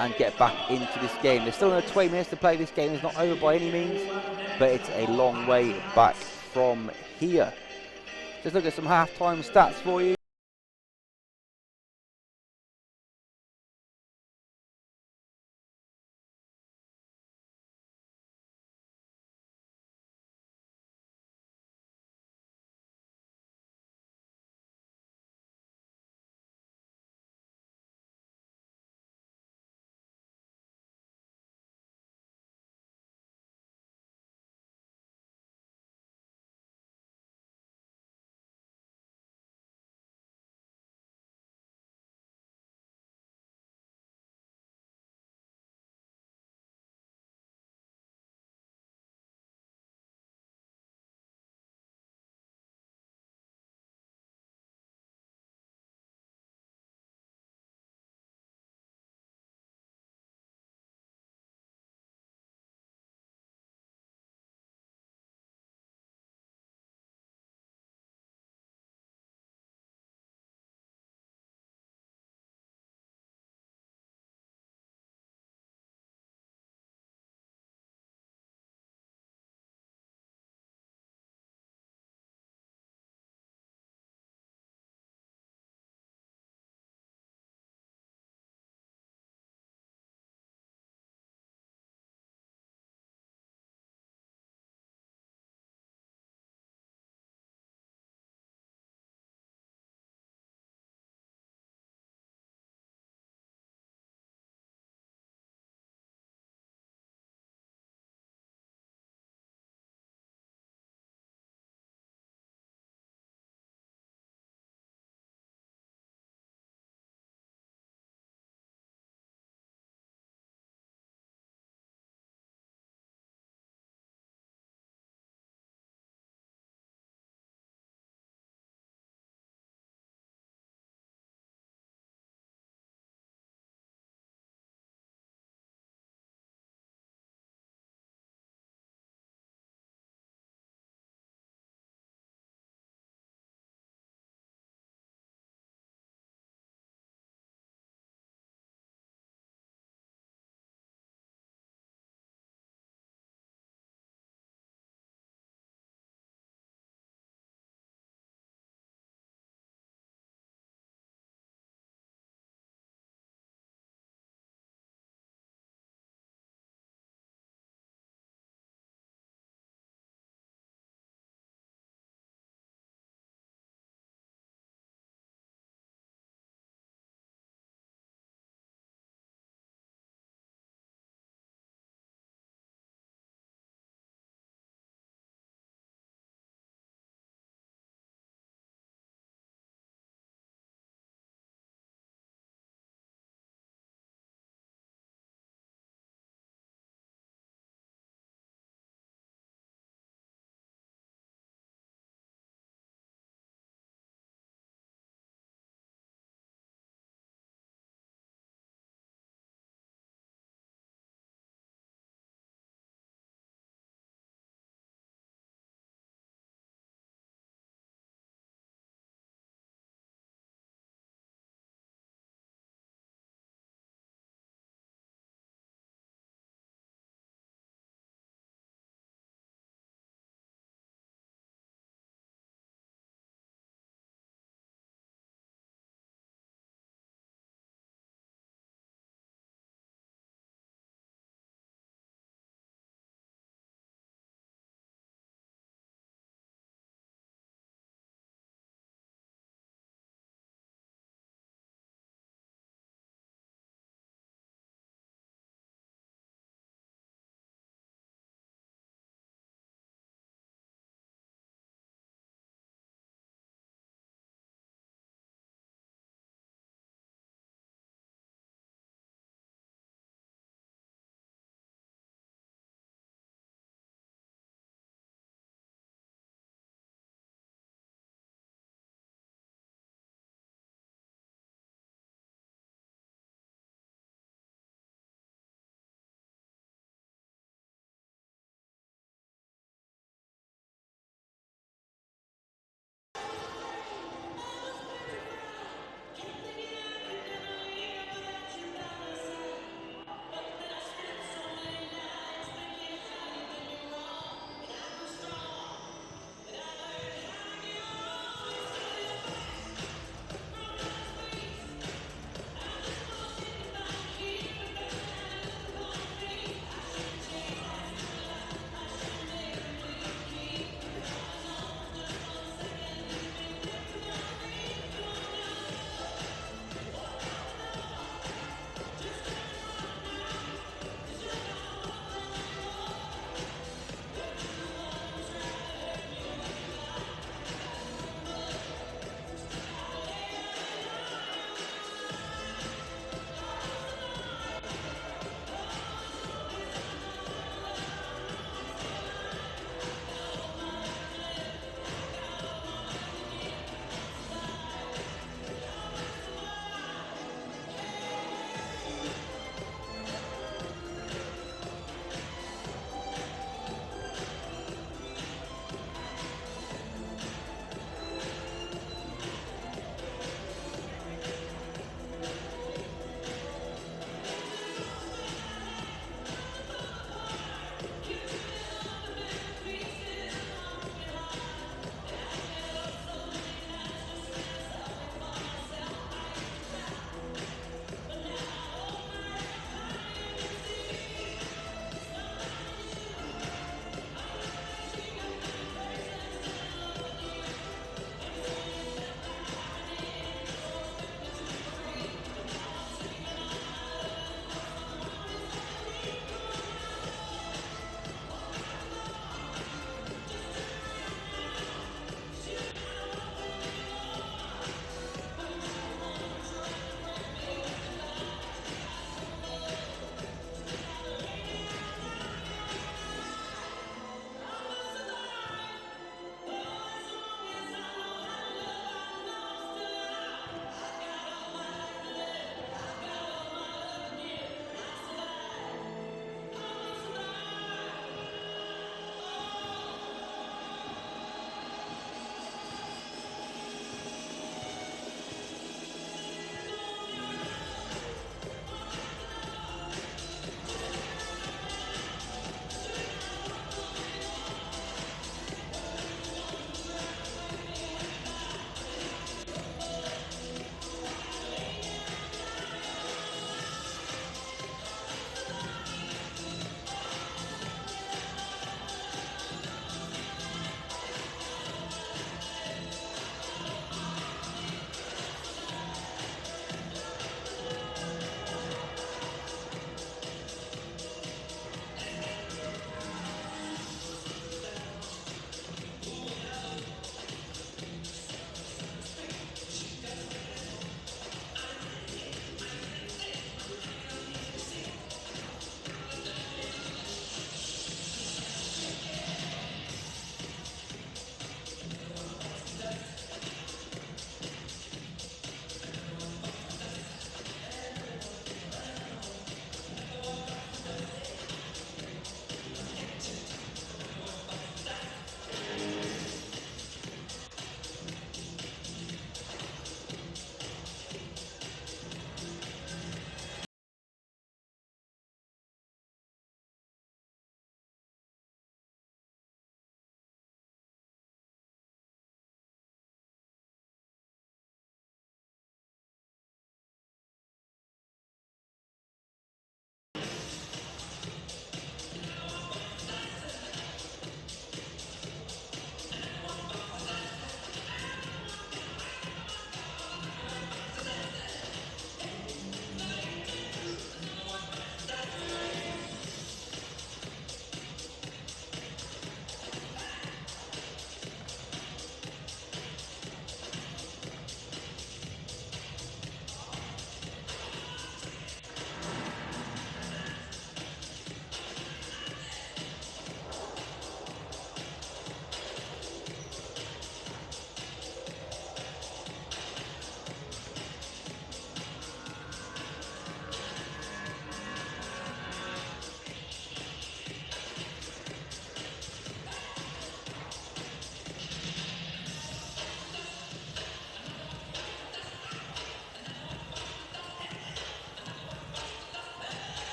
[SPEAKER 1] and get back into this game. There's still another 20 minutes to play. This game is not over by any means, but it's a long way back from here. Just look at some half-time stats for you.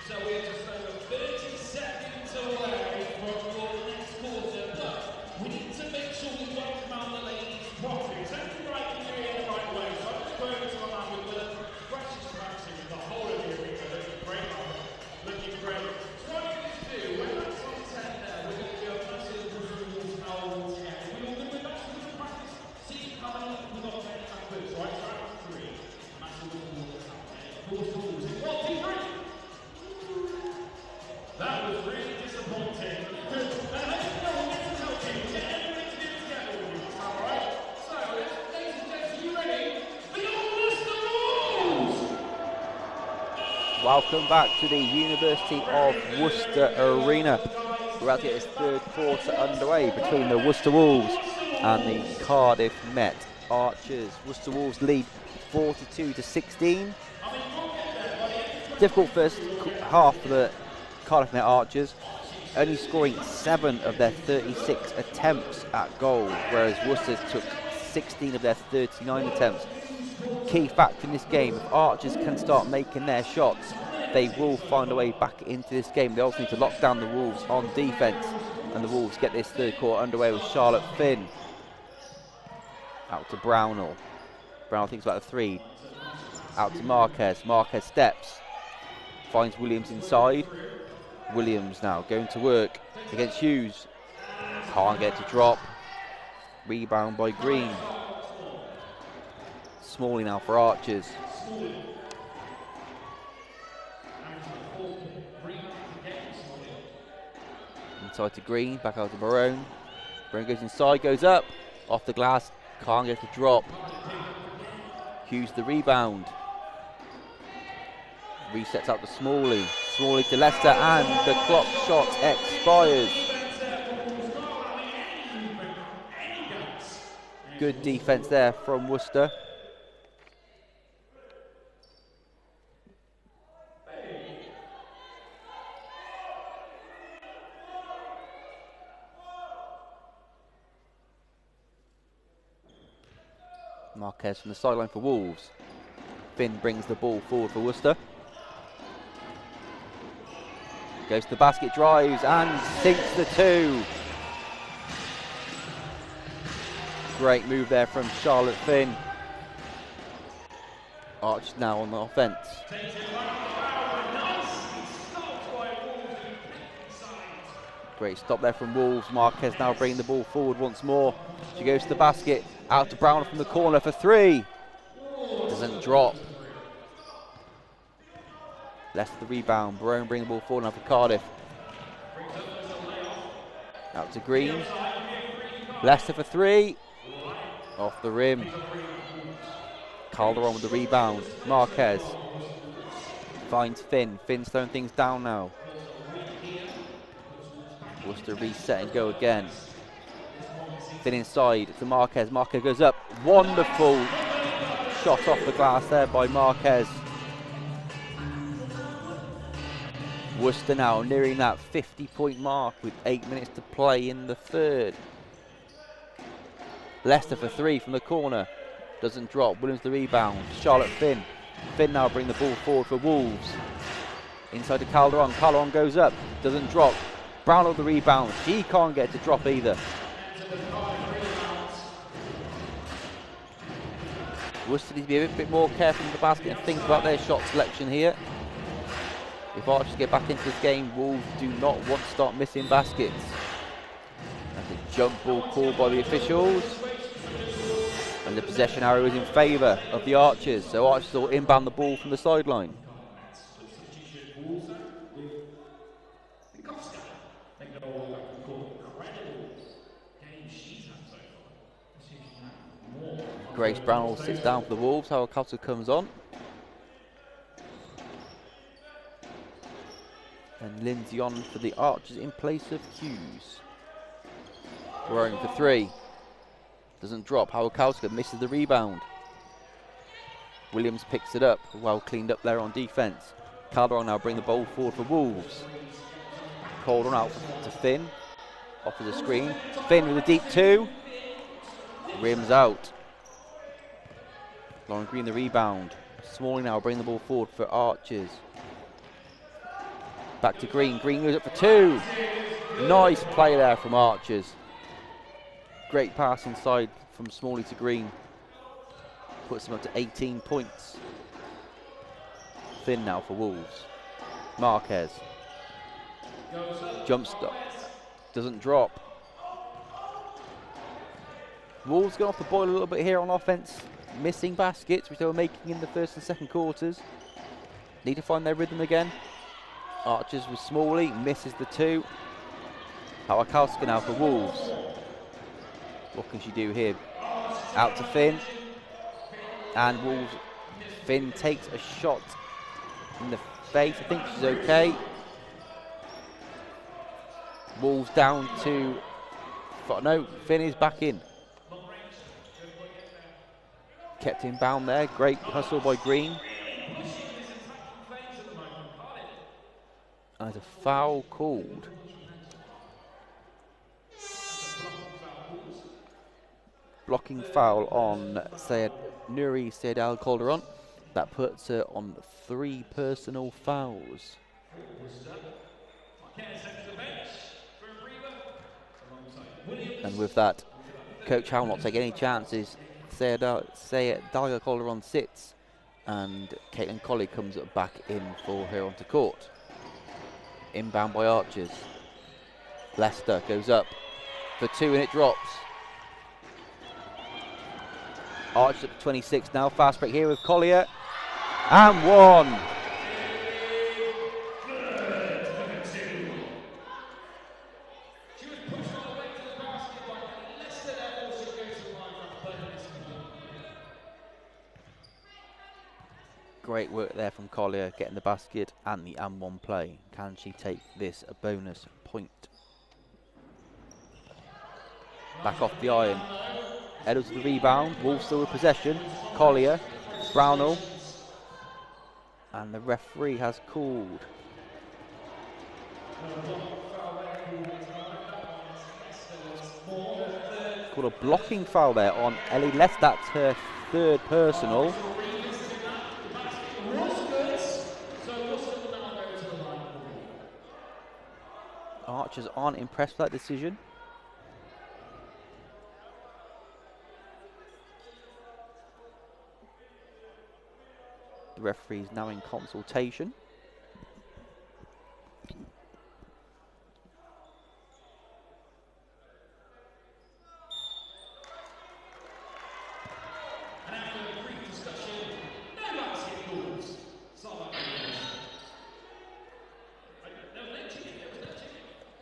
[SPEAKER 2] So we're just over 30 seconds away from your next quarter, but we need to make sure we welcome out the ladies properly. It's only right that you're in the right way. So I'm just going to my man with the freshest practice, the whole of the arena looking great, looking great. So what I'm going to do, when that's on 10 there, we're going to do a massive rules now all together. We're all going to do practice, see how many we've got many backwards, right? So I'm 3. Massive rules, rules in 1, 2, 3. That was really disappointing. We'll get to tell you. We'll get everything to do together with you. Alright? So, ladies and gents, are you ready? The Worcester Wolves!
[SPEAKER 1] Welcome back to the University of Worcester Arena. We're about to get this third quarter underway between the Worcester Wolves and the Cardiff Met Archers. Worcester Wolves lead 42-16. Difficult first half for the Cardiff Met Archers, only scoring 7 of their 36 attempts at goal, whereas Worcester took 16 of their 39 attempts. Key factor in this game, if Archers can start making their shots, they will find a way back into this game. They also need to lock down the Wolves on defence, and the Wolves get this third quarter underway with Charlotte Finn. Out to Brownell. Brownell thinks about the 3. Out to Marquez. Marquez steps. Finds Williams inside. Williams now going to work against Hughes. Can't get to drop. Rebound by Green. Smalley now for Archers. Inside to Green, back out to Barone. Barone goes inside, goes up. Off the glass, can't get to drop. Hughes the rebound. Resets up to Smalley. Smalley to Leicester, and the clock shot expires. Good defence there from Worcester. Marquez from the sideline for Wolves. Finn brings the ball forward for Worcester. Goes to the basket, drives, and sinks the 2. Great move there from Charlotte Finn. Arch now on the offence. Great stop there from Wolves. Marquez now bringing the ball forward once more. She goes to the basket, out to Brown from the corner for 3. Doesn't drop. Leicester the rebound. Barone bring the ball forward now for Cardiff. Out to Green. Leicester for 3. Off the rim. Calderon with the rebound. Marquez finds Finn. Finn's throwing things down now. Worcester reset and go again. Finn inside to Marquez. Marquez goes up. Wonderful shot off the glass there by Marquez. Worcester now nearing that 50-point mark with 8 minutes to play in the third. Leicester for 3 from the corner. Doesn't drop. Williams the rebound. Charlotte Finn. Finn now bring the ball forward for Wolves. Inside to Calderon. Calderon goes up. Doesn't drop. Brown on the rebound. He can't get to drop either. Worcester needs to be a bit more careful in the basket and think about their shot selection here. If Archers get back into this game, Wolves do not want to start missing baskets. That's a jump ball called by the officials. And the possession arrow is in favour of the Archers. So Archers will inbound the ball from the sideline. Grace Brownell sits down for the Wolves. Howard Cotter comes on. And Lindsay on for the Archers in place of Hughes. Roaring for 3. Doesn't drop. Howard Kauska misses the rebound. Williams picks it up, well cleaned up there on defence. Calderon now bring the ball forward for Wolves. Calderon out to Finn, offers a screen. Finn with a deep 2, rims out. Lauren Green the rebound. Smalling now bring the ball forward for Archers. Back to Green, Green goes up for 2. Nice play there from Archers. Great pass inside from Smalley to Green. Puts him up to 18 points. Finn now for Wolves. Marquez. Jump stop. Doesn't drop. Wolves go off the boil a little bit here on offense. Missing baskets, which they were making in the first and second quarters. Need to find their rhythm again. Archers with Smalley, misses the 2. Hawakowska now for Wolves. What can she do here? Out to Finn. And Wolves, Finn takes a shot in the face. I think she's okay. Wolves down to, no, Finn is back in. Kept him bound there. Great hustle by Green. And a foul called. Blocking foul on Nuri Sayed Calderon. That puts her on 3 personal fouls. And with that, Coach Howe will not take any chances. Dalia Calderon sits, and Caitlin Colley comes back in for her onto court. Inbound by Archers. Leicester goes up for 2 and it drops. Archers up to 26 now. Fast break here with Collier. And 1. Great work there from Collier, getting the basket and the and 1 play. Can she take this a bonus point? Back off the iron. Edwards with the rebound. Wolves still with possession. Collier, Brownell, and the referee has called a blocking foul there on Ellie Less. That's her 3rd personal. Archers aren't impressed with that decision. The referee is now in consultation.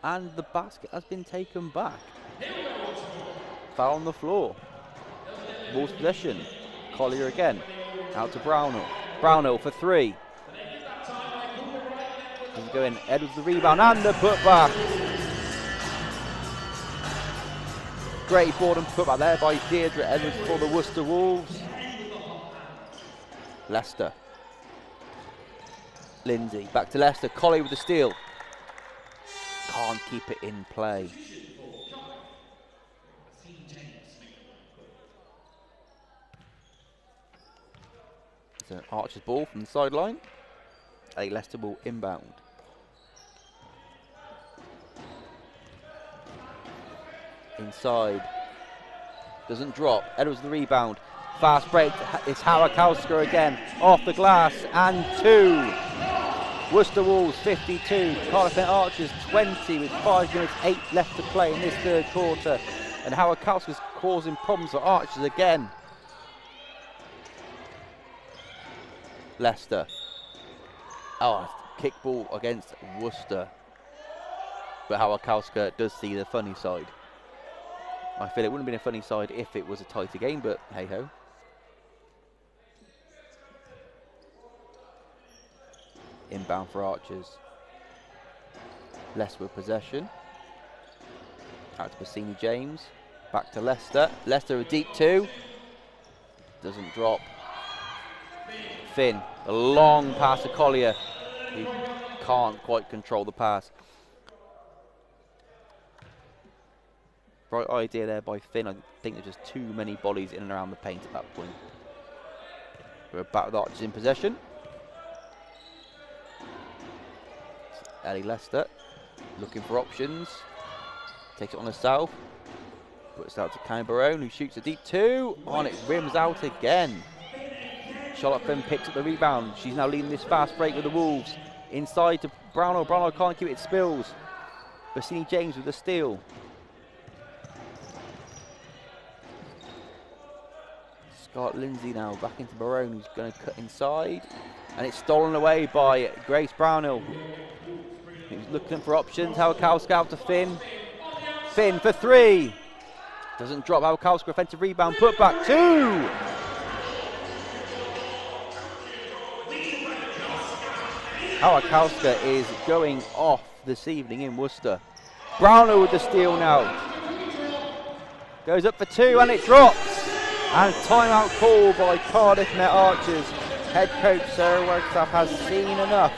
[SPEAKER 1] And the basket has been taken back. Foul on the floor. Wolves possession. Collier again. Out to Brownell. Brownell for 3. Doesn't go in. Edwards the rebound and the putback. Great board and putback there by Deirdre Edwards for the Worcester Wolves. Leicester. Lindsay. Back to Leicester. Collier with the steal. Can't keep it in play. It's an Archer's ball from the sideline. A Leicester ball inbound. Inside. Doesn't drop. Edwards the rebound. Fast break. It's Hawakowska again. Off the glass and 2. Worcester Wolves 52, Cardiff Archers 20 with 5 minutes 8 left to play in this 3rd quarter. And Hawakowska's causing problems for Archers again. Leicester. Oh, kick ball against Worcester. But Hawakowska does see the funny side. I feel it wouldn't have been a funny side if it was a tighter game, but hey ho. Inbound for Archers. Leicester with possession. Out to Bassini James. Back to Leicester. Leicester a deep 2. Doesn't drop. Finn. A long pass to Collier. He can't quite control the pass. Right idea there by Finn. I think there's just too many volleys in and around the paint at that point. We're back with Archers in possession. Ellie Leicester looking for options. Takes it on the south. Puts it out to Cammy Barone, who shoots a deep 2. And it rims out again. Charlotte Finn picks up the rebound. She's now leading this fast break with the Wolves. Inside to Brownell. Brownell can't keep it, spills. Bassini James with the steal. Scott Lindsay now back into Barone, who's going to cut inside. And it's stolen away by Grace Brownell. He's looking for options. Hałkowska out to Finn. Finn for 3. Doesn't drop. Hałkowska offensive rebound. Put back 2. Hałkowska is going off this evening in Worcester. Brownell with the steal now. Goes up for 2 and it drops. And timeout call by Cardiff Met Archers. Head coach Sarah Wagstaff has seen enough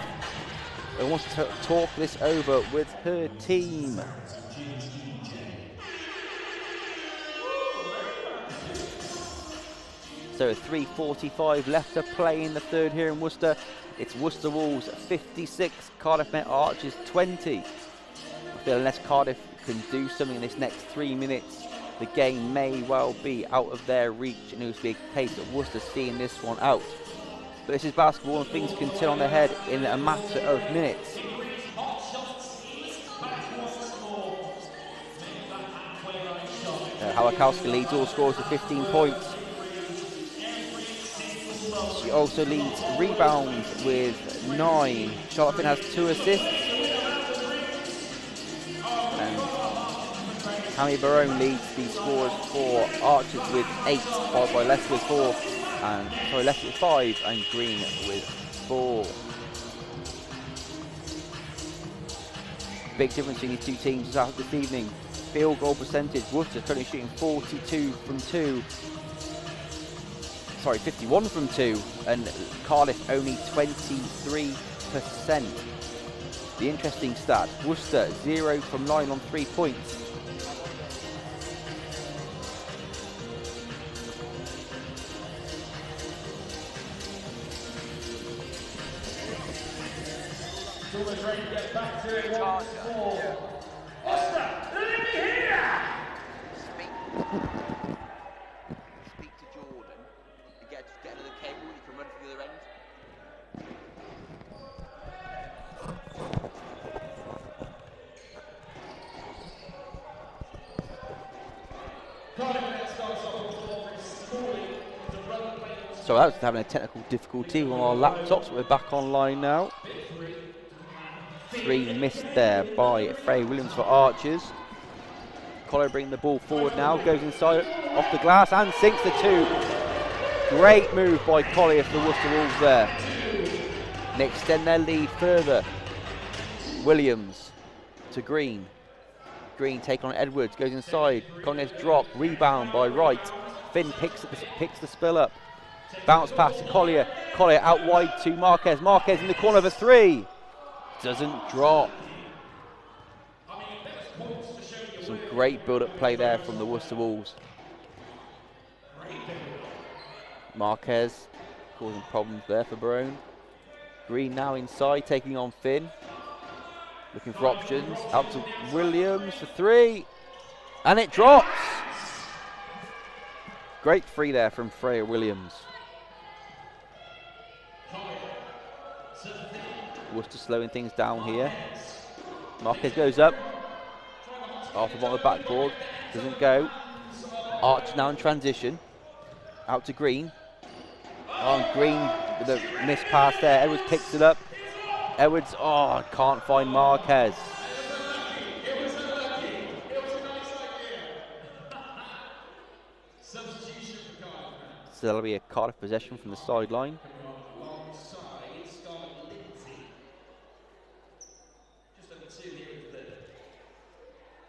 [SPEAKER 1] and wants to talk this over with her team. So 3:45 left to play in the third here in Worcester. It's Worcester Wolves 56, Cardiff Met Archers 20. I feel unless Cardiff can do something in this next 3 minutes, the game may well be out of their reach, and it will be a case of Worcester seeing this one out. But this is basketball and things can turn on their head in a matter of minutes. Hałkowska leads all scorers with 15 points. She also leads rebounds with 9. Charlotte Finn has 2 assists. And Cammy Barone leads the scores for Archers with 8, followed by Leicester with 4. Leicester with 5 and Green with 4. Big difference between these two teams this evening. Field goal percentage. Worcester currently shooting 42 from 2. 51 from 2, and Cardiff only 23%. The interesting stat, Worcester 0 from 9 on 3 points.
[SPEAKER 2] Ready to get back to it. 1-4. Worcester, let me hear!
[SPEAKER 1] Speak to Jordan. Get another cable, you can run to the other end. So I was having a technical difficulty on our laptops, but we're back online now. 3 missed there by Freya Williams for Archers. Collier bringing the ball forward now, goes inside off the glass and sinks the 2. Great move by Collier for the Worcester Wolves there. And extend their lead further. Williams to Green. Green take on Edwards, goes inside. Connors drop, rebound by Wright. Finn picks the spill up. Bounce pass to Collier. Collier out wide to Marquez. Marquez in the corner for 3. Doesn't drop. Some great build-up play there from the Worcester Wolves. Marquez causing problems there for Barone. Green now inside, taking on Finn. Looking for options. Out to Williams for 3. And it drops. Great free there from Freya Williams. Worcester slowing things down here. Marquez goes up. Off the bottom of the backboard. Doesn't go. Arch now in transition. Out to Green. On Green with a missed pass there. Edwards picks it up. Edwards, can't find Marquez. So that'll be a Cardiff possession from the sideline.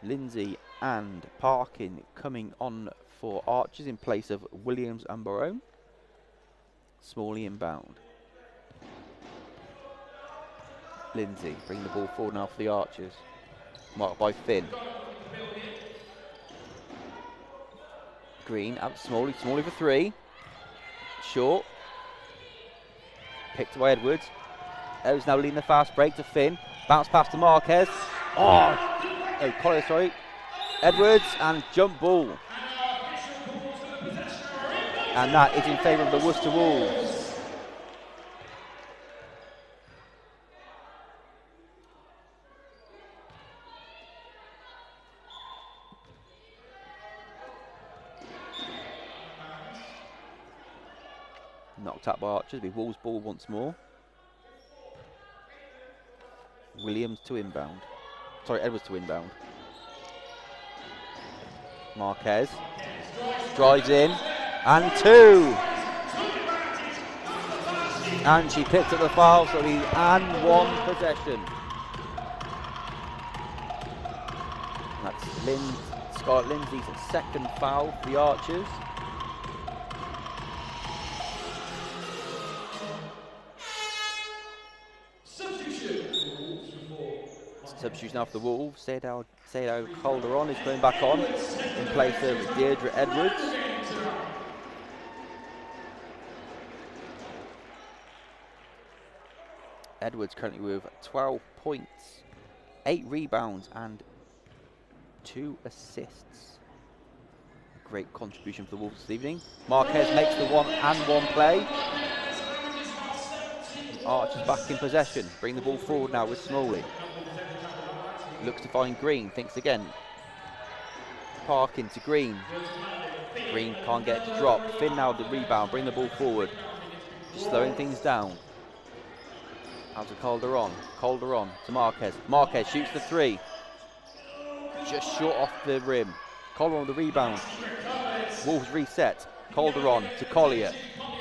[SPEAKER 1] Lindsay and Parkin coming on for Archers in place of Williams and Barone. Smalley inbound. Lindsay. Bring the ball forward now for the Archers. Marked by Finn. Green out to Smalley. Smalley for three. Short. Picked by Edwards. Edwards now leading the fast break to Finn. Bounce pass to Marquez. Oh, Collier, sorry. Edwards and jump ball. And that is in favour of the Worcester Wolves. Knocked out by Archers. It'll be Wolves ball once more. Williams to inbound. Sorry, Edwards to inbound. Marquez drives in and two. And she picks up the foul, so the and one possession. That's Scarlett Lindsay's second foul for the Archers. Substitution now for the Wolves. Sado Calderon is going back on in place of Deirdre Edwards. Edwards currently with 12 points, 8 rebounds and 2 assists. Great contribution for the Wolves this evening. Marquez makes the 1-and-1 play. Archers back in possession. Bring the ball forward now with Smalley. Looks to find Green, thinks again. Parkin to Green. Green can't get it to drop. Finn now the rebound, bring the ball forward. Just slowing things down. Out to Calderon. Calderon to Marquez. Marquez shoots the three. Just short off the rim. Calderon with the rebound. Wolves reset. Calderon to Collier.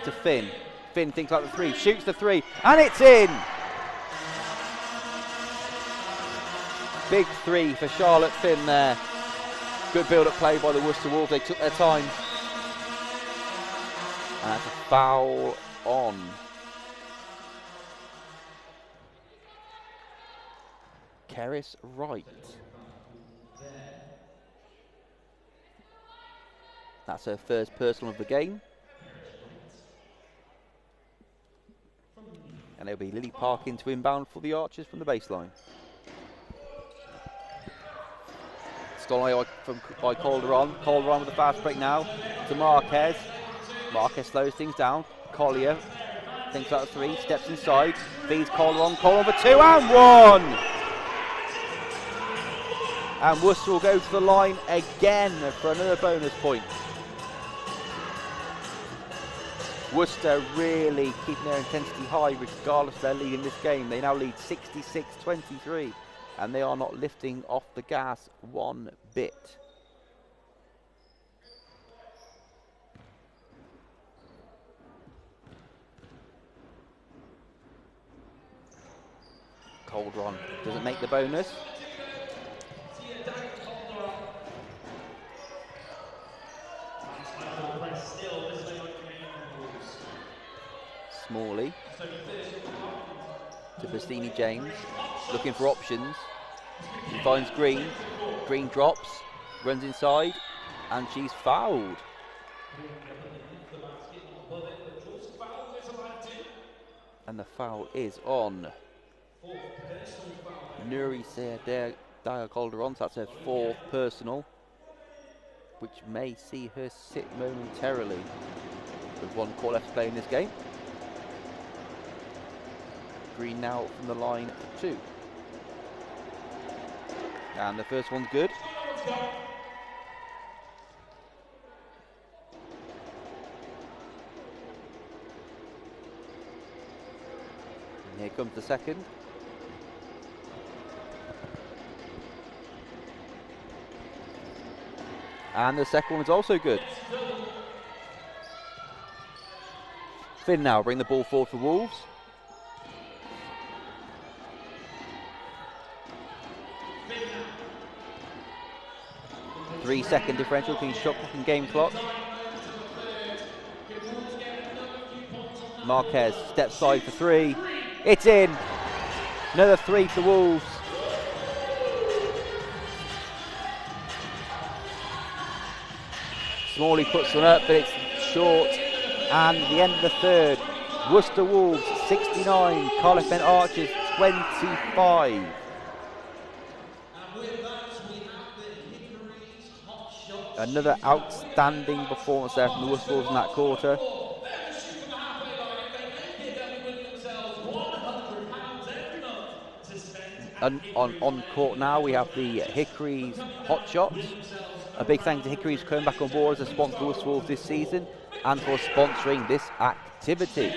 [SPEAKER 1] To Finn. Finn thinks like the three. Shoots the three. And it's in! Big three for Charlotte Finn there. Good build-up play by the Worcester Wolves. They took their time. And that's a foul on Keris Wright. That's her first personal of the game. And it'll be Lily Parkin to inbound for the Archers from the baseline. Stolen by Calderon. Calderon with the fast break now to Marquez. Marquez slows things down. Collier thinks about the three, steps inside, feeds Calderon. Calderon for 2 and 1. And Worcester will go to the line again for another bonus point. Worcester really keeping their intensity high regardless of their lead in this game. They now lead 66-23. And they are not lifting off the gas one bit. Calderon doesn't make the bonus. Smalley to Bastini James, looking for options. She finds Green. Green drops, runs inside, and she's fouled. And the foul is on Nuri Daya Calderon. So that's her 4th personal, which may see her sit momentarily with 1 call left to play in this game. Green now from the line for 2. And the first one's good. And here comes the second. And the second one is also good. Finn now bring the ball forward for Wolves. Three-second differential between shot clock and game clock. Marquez steps side for 3. It's in. Another 3 for Wolves. Smalley puts one up, but it's short. And the end of the third. Worcester Wolves 69, Cardiff Men Archers 25. Another outstanding performance there from the Worcester Wolves in that quarter. And on court now we have the Hickory's Hot Shots. A big thank you to Hickory's for coming back on board as a sponsor for Worcester Wolves this season and for sponsoring this activity.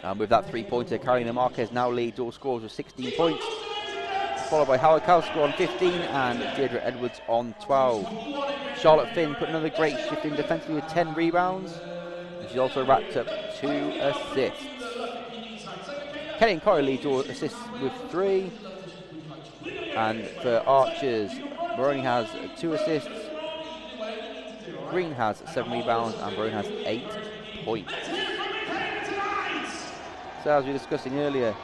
[SPEAKER 1] And with that 3-pointer, Carolina Marquez now leads all scorers with 16 points, followed by Howard Kowski on 15 and Deirdre Edwards on 12. Charlotte Finn put another great shift in defensively with 10 rebounds. And she's also racked up 2 assists. Kenny and Corey leads all assists with 3. And for Archers, Maroney has 2 assists. Green has 7 rebounds and Maroney has 8 points. So as we were discussing earlier,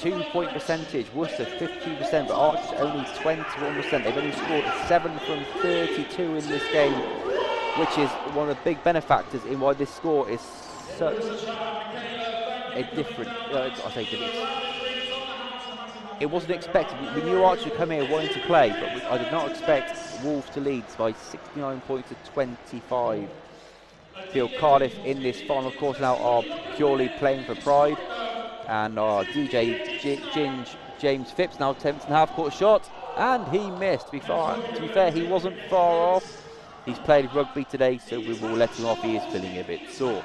[SPEAKER 1] 2-point percentage, Worcester 52%, but Archers only 21%. They've only scored 7 from 32 in this game, which is one of the big benefactors in why this score is such a different, I say different. It wasn't expected. We knew Archers would come here wanting to play, but I did not expect Wolves to lead by 69 points to 25. I feel Cardiff in this final quarter now are purely playing for pride. And our DJ James Phipps now attempts a half-court shot, and he missed. To be fair, he wasn't far off. He's played rugby today, so we will let him off. He is feeling a bit sore.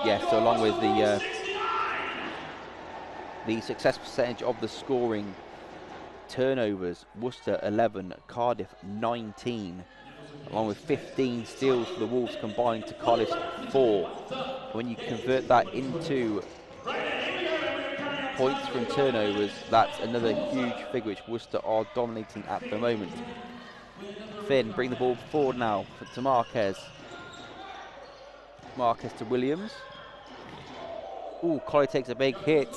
[SPEAKER 1] Yes, so along with the success percentage of the scoring turnovers, Worcester 11, Cardiff 19. Along with 15 steals for the Wolves combined to Cardiff's 4. When you convert that into points from turnovers, that's another huge figure which Worcester are dominating at the moment. Finn bring the ball forward now to Marquez. Marquez to Williams. Ooh, Collier takes a big hit.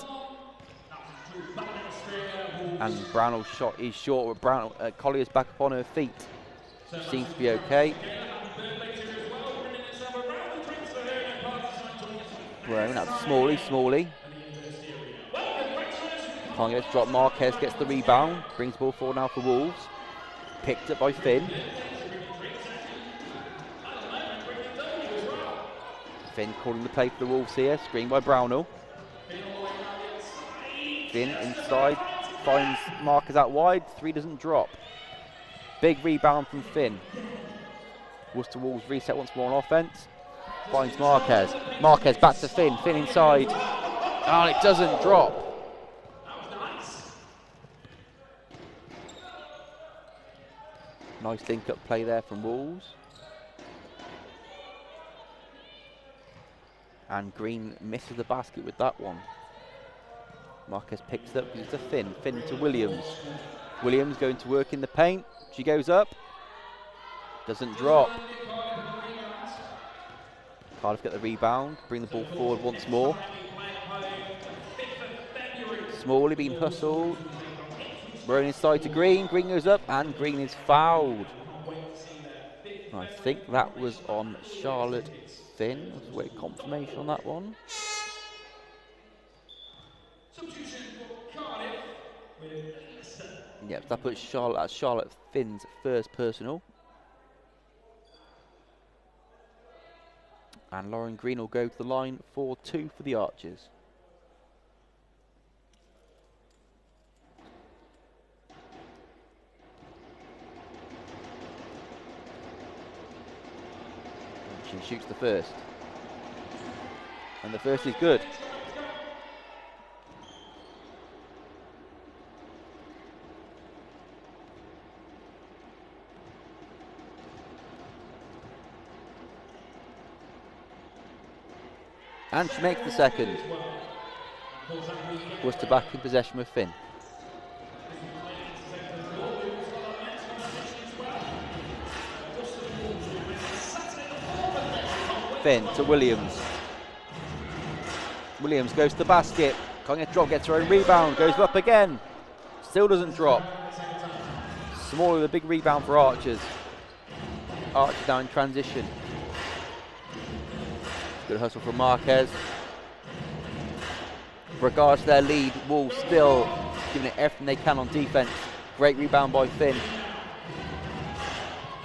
[SPEAKER 1] And Brownell's shot is short, but Collier's back up on her feet. Seems to be okay. Brown, that's Smalley. Can't get it to drop. Marquez gets the rebound. Brings the ball forward now for Wolves. Picked up by Finn. Finn calling the play for the Wolves here. Screen by Brownell. Finn inside. Finds Marquez out wide. 3 doesn't drop. Big rebound from Finn. Worcester Wolves reset once more on offense. Finds Marquez. Marquez back to Finn. Finn inside. Oh, it doesn't drop. Nice link-up play there from Wolves. And Green misses the basket with that one. Marquez picks it up, gives it to Finn. Finn to Williams. Williams going to work in the paint. She goes up. Doesn't drop. Cardiff get the rebound. Bring the ball forward once more. Smalley being hustled. Running inside to Green. Green goes up and Green is fouled. I think that was on Charlotte Finn. Let's wait confirmation on that one. Yep, that puts Charlotte Finn's first personal. And Lauren Green will go to the line for 2 for the Archers. And she shoots the first. And the first is good. And she makes the second. Worcester back in possession with Finn. Finn to Williams. Williams goes to the basket. Can't get a drop, gets her own rebound. Goes up again. Still doesn't drop. Small with a big rebound for Archers. Archers now in transition. Good hustle from Marquez. Regards to their lead, Wolves still giving it everything they can on defense. Great rebound by Finn.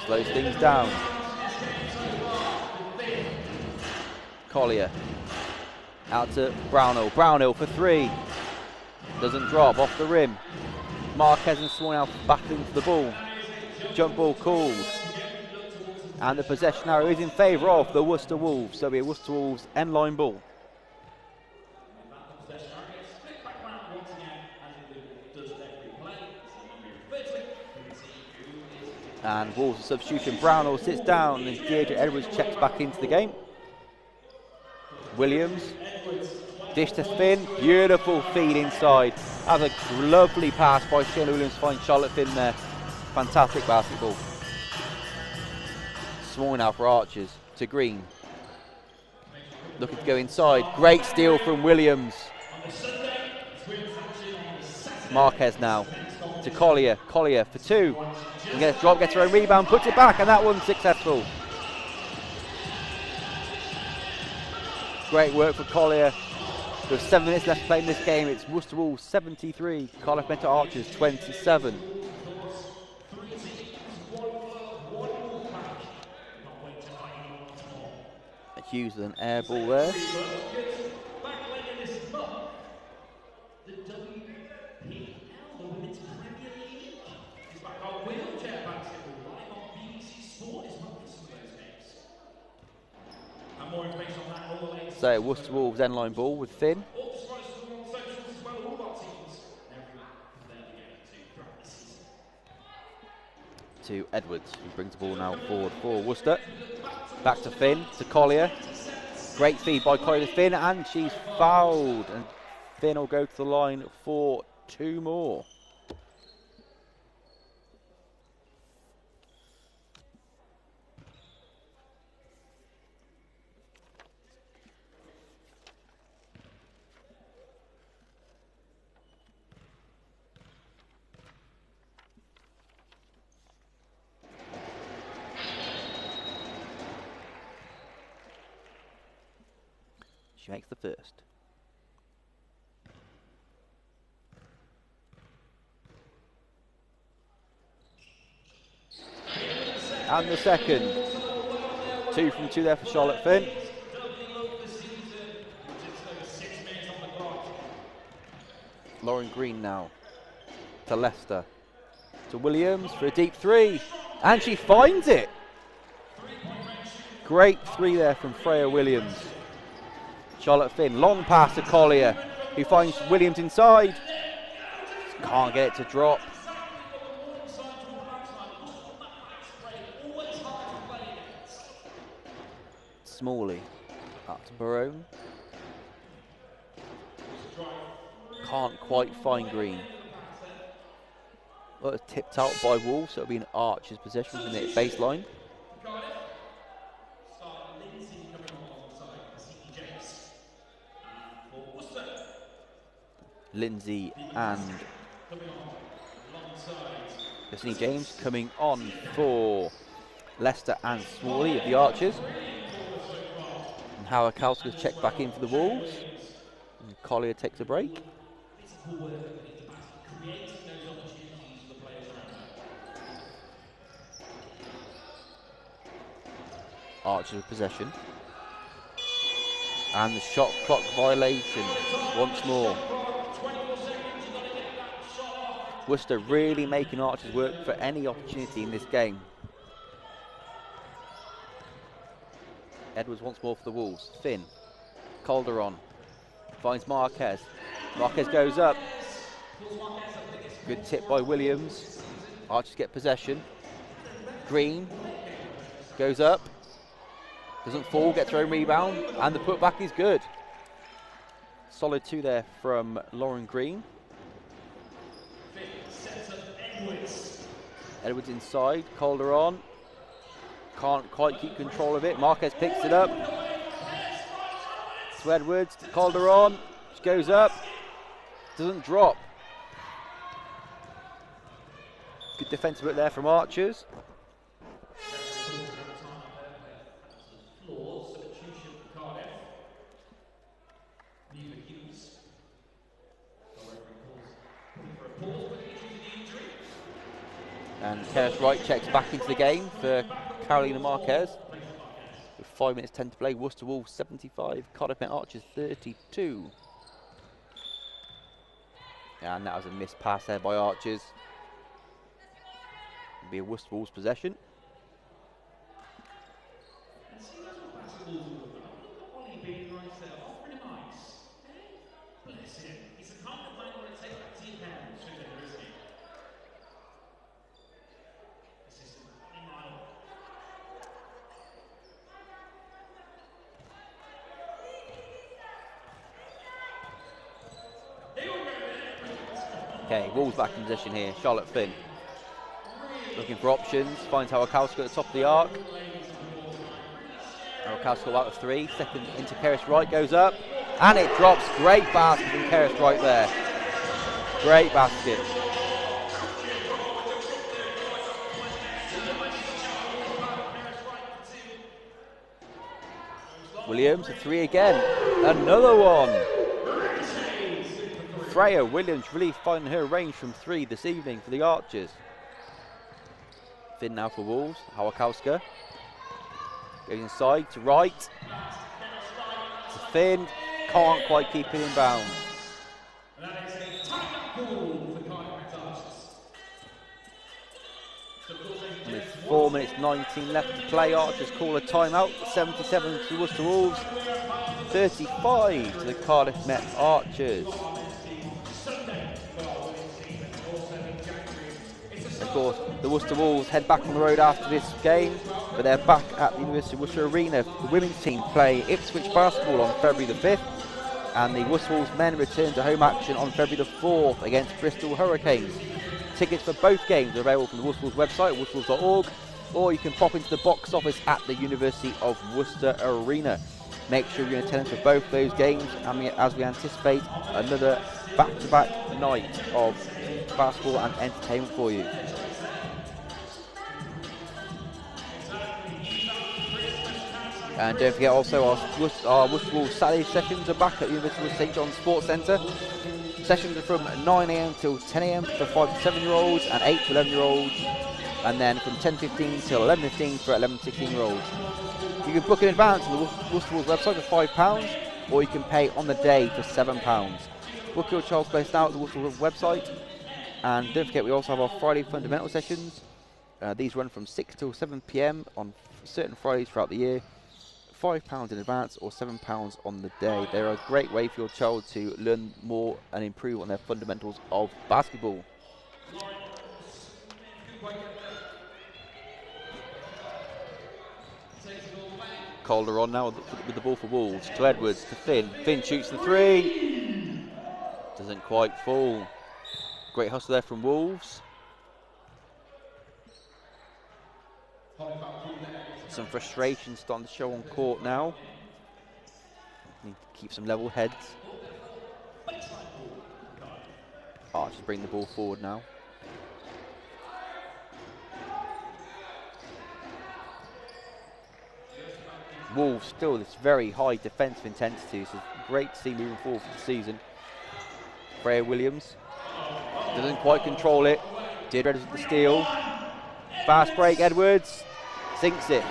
[SPEAKER 1] Slows things down. Collier. Out to Brownhill. Brownhill for three. Doesn't drop, off the rim. Marquez and Swan out battling for the ball. Jump ball called. And the possession arrow is in favour of the Worcester Wolves. So it'll be a Worcester Wolves end line ball. And Wolves substitution. Brownhill sits down and Deirdre Edwards checks back into the game. Williams, dish to Finn, beautiful feed inside. That was a lovely pass by Shayna Williams to find Charlotte Finn there. Fantastic basketball. Small now for Archers to Green. Looking to go inside. Great steal from Williams. Marquez now to Collier. Collier for two. And gets a drop, gets her own rebound, puts it back, and that one's successful. Great work for Collier. With 7 minutes left to play in this game, it's Worcester Wolves 73, Cardiff Mentor Archers 27. Hughes with an air ball there. So Worcester Wolves end line ball with Finn. To Edwards, who brings the ball now forward for Worcester. Back to Finn, to Collier. Great feed by Collier to Finn, and she's fouled. And Finn will go to the line for 2 more. She makes the first. And the second. 2 from 2 there for Charlotte Finn. Lauren Green now to Leicester. To Williams for a deep 3. And she finds it. Great 3 there from Freya Williams. Charlotte Finn, long pass to Collier, who finds Williams inside. Can't get it to drop. Smalley, up to Barone. Can't quite find Green. Well, it's tipped out by Wolves, so it'll be an Archer's possession from the baseline. Lindsay and Destiny James coming on for Leicester and Smalley of the Archers. And Howard Kalska's checked back in for the Wolves. And Collier takes a break. Archers with possession. And the shot clock violation once more. Worcester really making Archers work for any opportunity in this game. Edwards once more for the Wolves. Finn. Calderon. Finds Marquez. Marquez goes up. Good tip by Williams. Archers get possession. Green. Goes up. Doesn't fall, gets her own rebound. And the putback is good. Solid 2 there from Lauren Green. Edwards inside, Calder on. Can't quite keep control of it. Marquez picks it up. To Edwards, to Calder on. She goes up. Doesn't drop. Good defensive work there from Archers. And Keris Wright checks back into the game for Carolina Marquez. With 5 minutes 10 to play. Worcester Wolves 75, Cardiff Archers 32. And that was a missed pass there by Archers. It'll be a Worcester Wolves possession. Okay, Wolves back in position here. Charlotte Finn looking for options. Finds Hawakowska at the top of the arc. Hawakowska out of 3. Second into Keris Wright, goes up. And it drops. Great basket from Keris Wright there. Great basket. Williams, a 3 again. Another one. Freya Williams really finding her range from 3 this evening for the Archers. Finn now for Wolves. Hawakowska goes inside to Wright. To Finn. Can't quite keep it in bounds. And with 4 minutes 19 left to play, Archers call a timeout. 77 to Worcester Wolves. 35 to the Cardiff Met Archers. Of course, the Worcester Wolves head back on the road after this game, but they're back at the University of Worcester Arena. The women's team play Ipswich basketball on February the 5th, and the Worcester Wolves men return to home action on February the 4th against Bristol Hurricanes. Tickets for both games are available from the Worcester Wolves website, worcesterwolves.org, or you can pop into the box office at the University of Worcester Arena. Make sure you're in attendance for both those games, and as we anticipate another back-to-back night of basketball and entertainment for you. And don't forget also our Worcester Wolves Saturday sessions are back at the University of St John's Sports Centre. Sessions are from 9 AM till 10 AM for 5 to 7 year olds and 8 to 11 year olds, and then from 10:15 till 11:15 for 11 to 16 year olds. You can book in advance on the Worcester Wolves website for £5, or you can pay on the day for £7. Book your child's place now at the Worcester Wolves website. And don't forget, we also have our Friday fundamental sessions. These run from 6 till 7 PM on certain Fridays throughout the year. £5 in advance or £7 on the day. They're a great way for your child to learn more and improve on their fundamentals of basketball. Calder on now with the ball for Wolves. To Edwards, to Finn. Finn shoots the 3. Doesn't quite fall. Great hustle there from Wolves. Some frustration starting to show on court now. Need to keep some level heads. Archers bring the ball forward now. Wolves still this very high defensive intensity, so it's great to see moving forward for the season. Freya Williams doesn't quite control it. Did ready with the steal. Fast break, Edwards sinks it.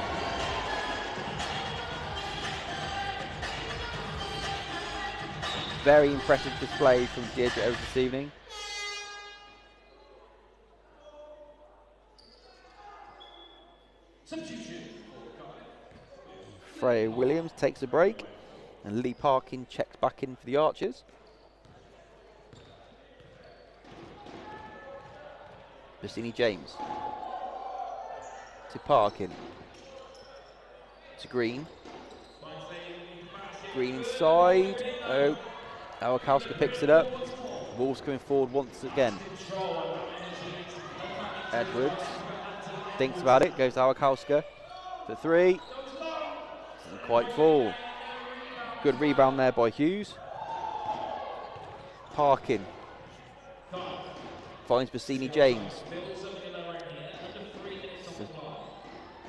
[SPEAKER 1] Very impressive display from Deirdre Edwards this evening. Freya Williams takes a break, and Lee Parkin checks back in for the Archers. Bassini James to Parkin to Green. Green inside. Oh, Awakowska picks it up. Wolves coming forward once again. Edwards thinks about it, goes to Awakowska for three. Doesn't quite fall. Good rebound there by Hughes. Parkin finds Bassini James.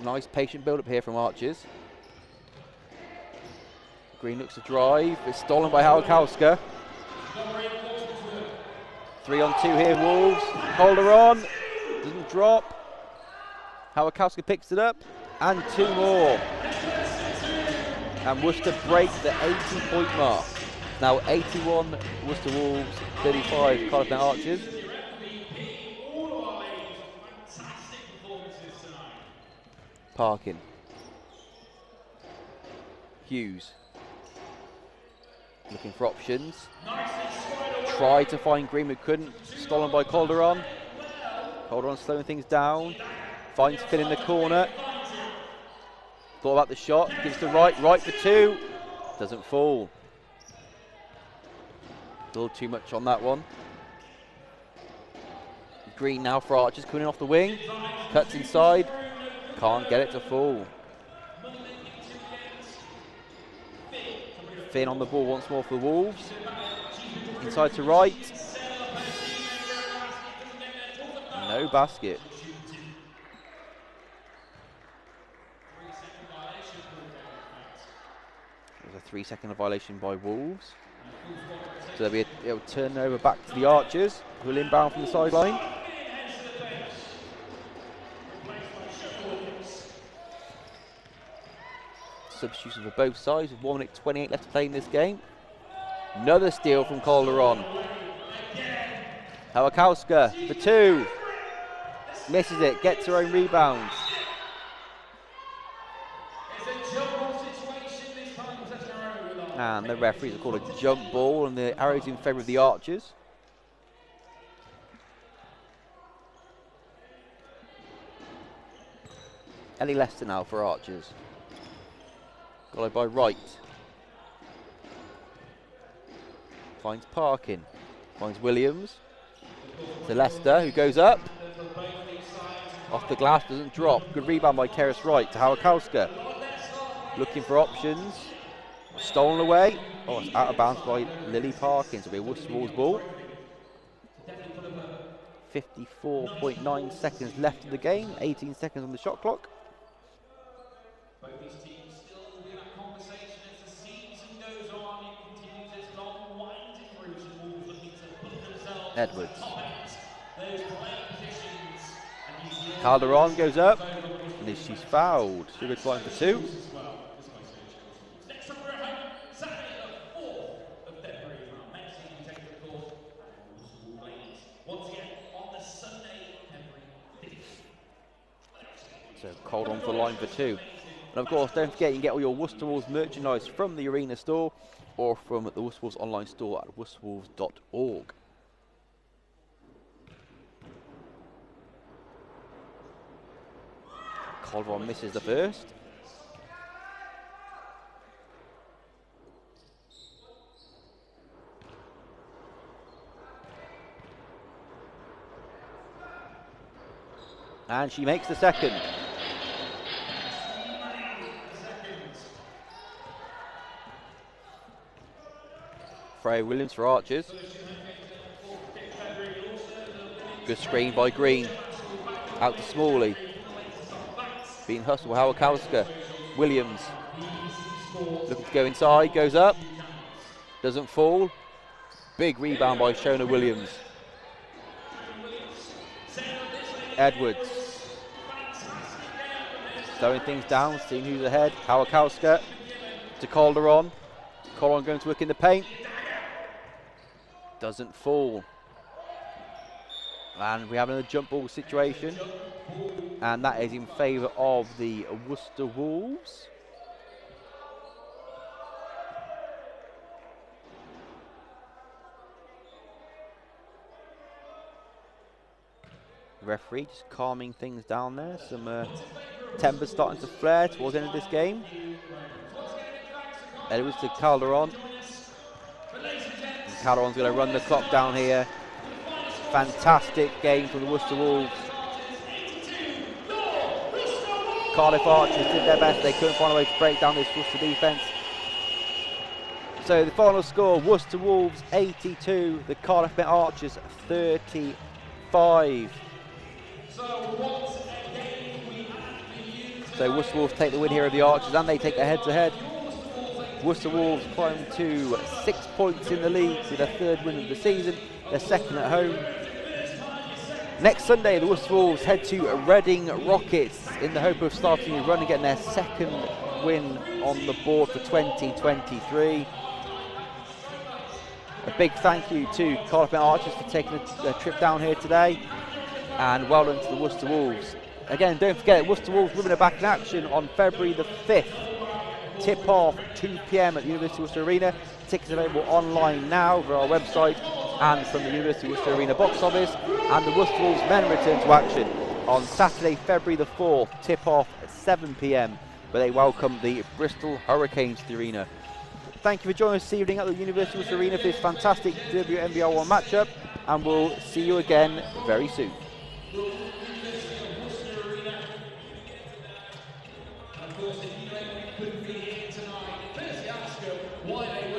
[SPEAKER 1] Nice patient build up here from Archers. Green looks to drive. It's stolen by Awakowska. 3-on-2 here, Wolves. Calderon doesn't drop. Awakowska picks it up, and two more. And Worcester break the 80-point mark. Now 81 Worcester Wolves, 35 Cardiff Archers. Parkin. Hughes. Looking for options. Tried to find Green but couldn't. Stolen by Calderon. Calderon slowing things down. Finds Finn in the corner. Thought about the shot. Gives to right. Right for two. Doesn't fall. A little too much on that one. Green now for Archers coming in off the wing. Cuts inside. Can't get it to fall. Finn on the ball once more for the Wolves. Inside to right. No basket. There's a 3-second violation by Wolves. So there'll be a turnover back to the Archers, who will inbound from the sideline. Substitution for both sides with 1 minute 28 left to play in this game. Another steal from Calderon. Awakowska for two. Misses it, gets her own rebound. And the referees have called a jump ball, and the arrow's in favour of the Archers. Ellie Lester now for Archers. Followed by Wright. Finds Parkin. Finds Williams. To Lester, who goes up. Off the glass, doesn't drop. Good rebound by Keris Wright to Awakowska. Looking for options. Stolen away. Oh, it's out of bounds by Lily Parkins. It'll be a Worcester Wolves ball. 54.9 seconds left in the game. 18 seconds on the shot clock. Edwards. Calderon goes up, and she's fouled. She'll be flying for two. So Calderon for line for two. And of course, don't forget you can get all your Worcester Wolves merchandise from the Arena store or from the Worcester Wolves online store at worcesterwolves.org. Calderon misses the first. And she makes the second. Freya Williams for Archers. Good screen by Green. Out to Smalley. Being hustled by Awakowska. Williams. Looking to go inside. Goes up. Doesn't fall. Big rebound by Shona Williams. Edwards. Slowing things down. Seeing who's ahead. Awakowska to Calderon. Calderon going to work in the paint. Doesn't fall. And we have another jump ball situation. And that is in favour of the Worcester Wolves. The referee just calming things down there. Some temper starting to flare towards the end of this game. Edwards to Calderon. Callon's going to run the clock down here. Fantastic game from the Worcester Wolves. Cardiff Archers did their best. They couldn't find a way to break down this Worcester defence. So the final score, Worcester Wolves 82, the Cardiff Archers 35. So Worcester Wolves take the win here of the Archers, and they take the head-to-head. Worcester Wolves climb to 6 points in the league with their third win of the season. They're second at home. Next Sunday, the Worcester Wolves head to Reading Rockets in the hope of starting a run and getting their second win on the board for 2023. A big thank you to Cardiff Archers for taking a trip down here today, and well done to the Worcester Wolves. Again, don't forget, Worcester Wolves women are back in action on February the 5th. Tip-off 2 p.m. at the University of Worcester Arena. Tickets available online now via our website and from the University of Worcester Arena box office. And the Worcester Wolves men return to action on Saturday, February the 4th. Tip-off at 7 p.m. where they welcome the Bristol Hurricanes to the arena. Thank you for joining us this evening at the University of Worcester Arena for this fantastic WNBL1 matchup, and we'll see you again very soon.
[SPEAKER 2] Of course, if you couldn't be here tonight, firstly ask them why they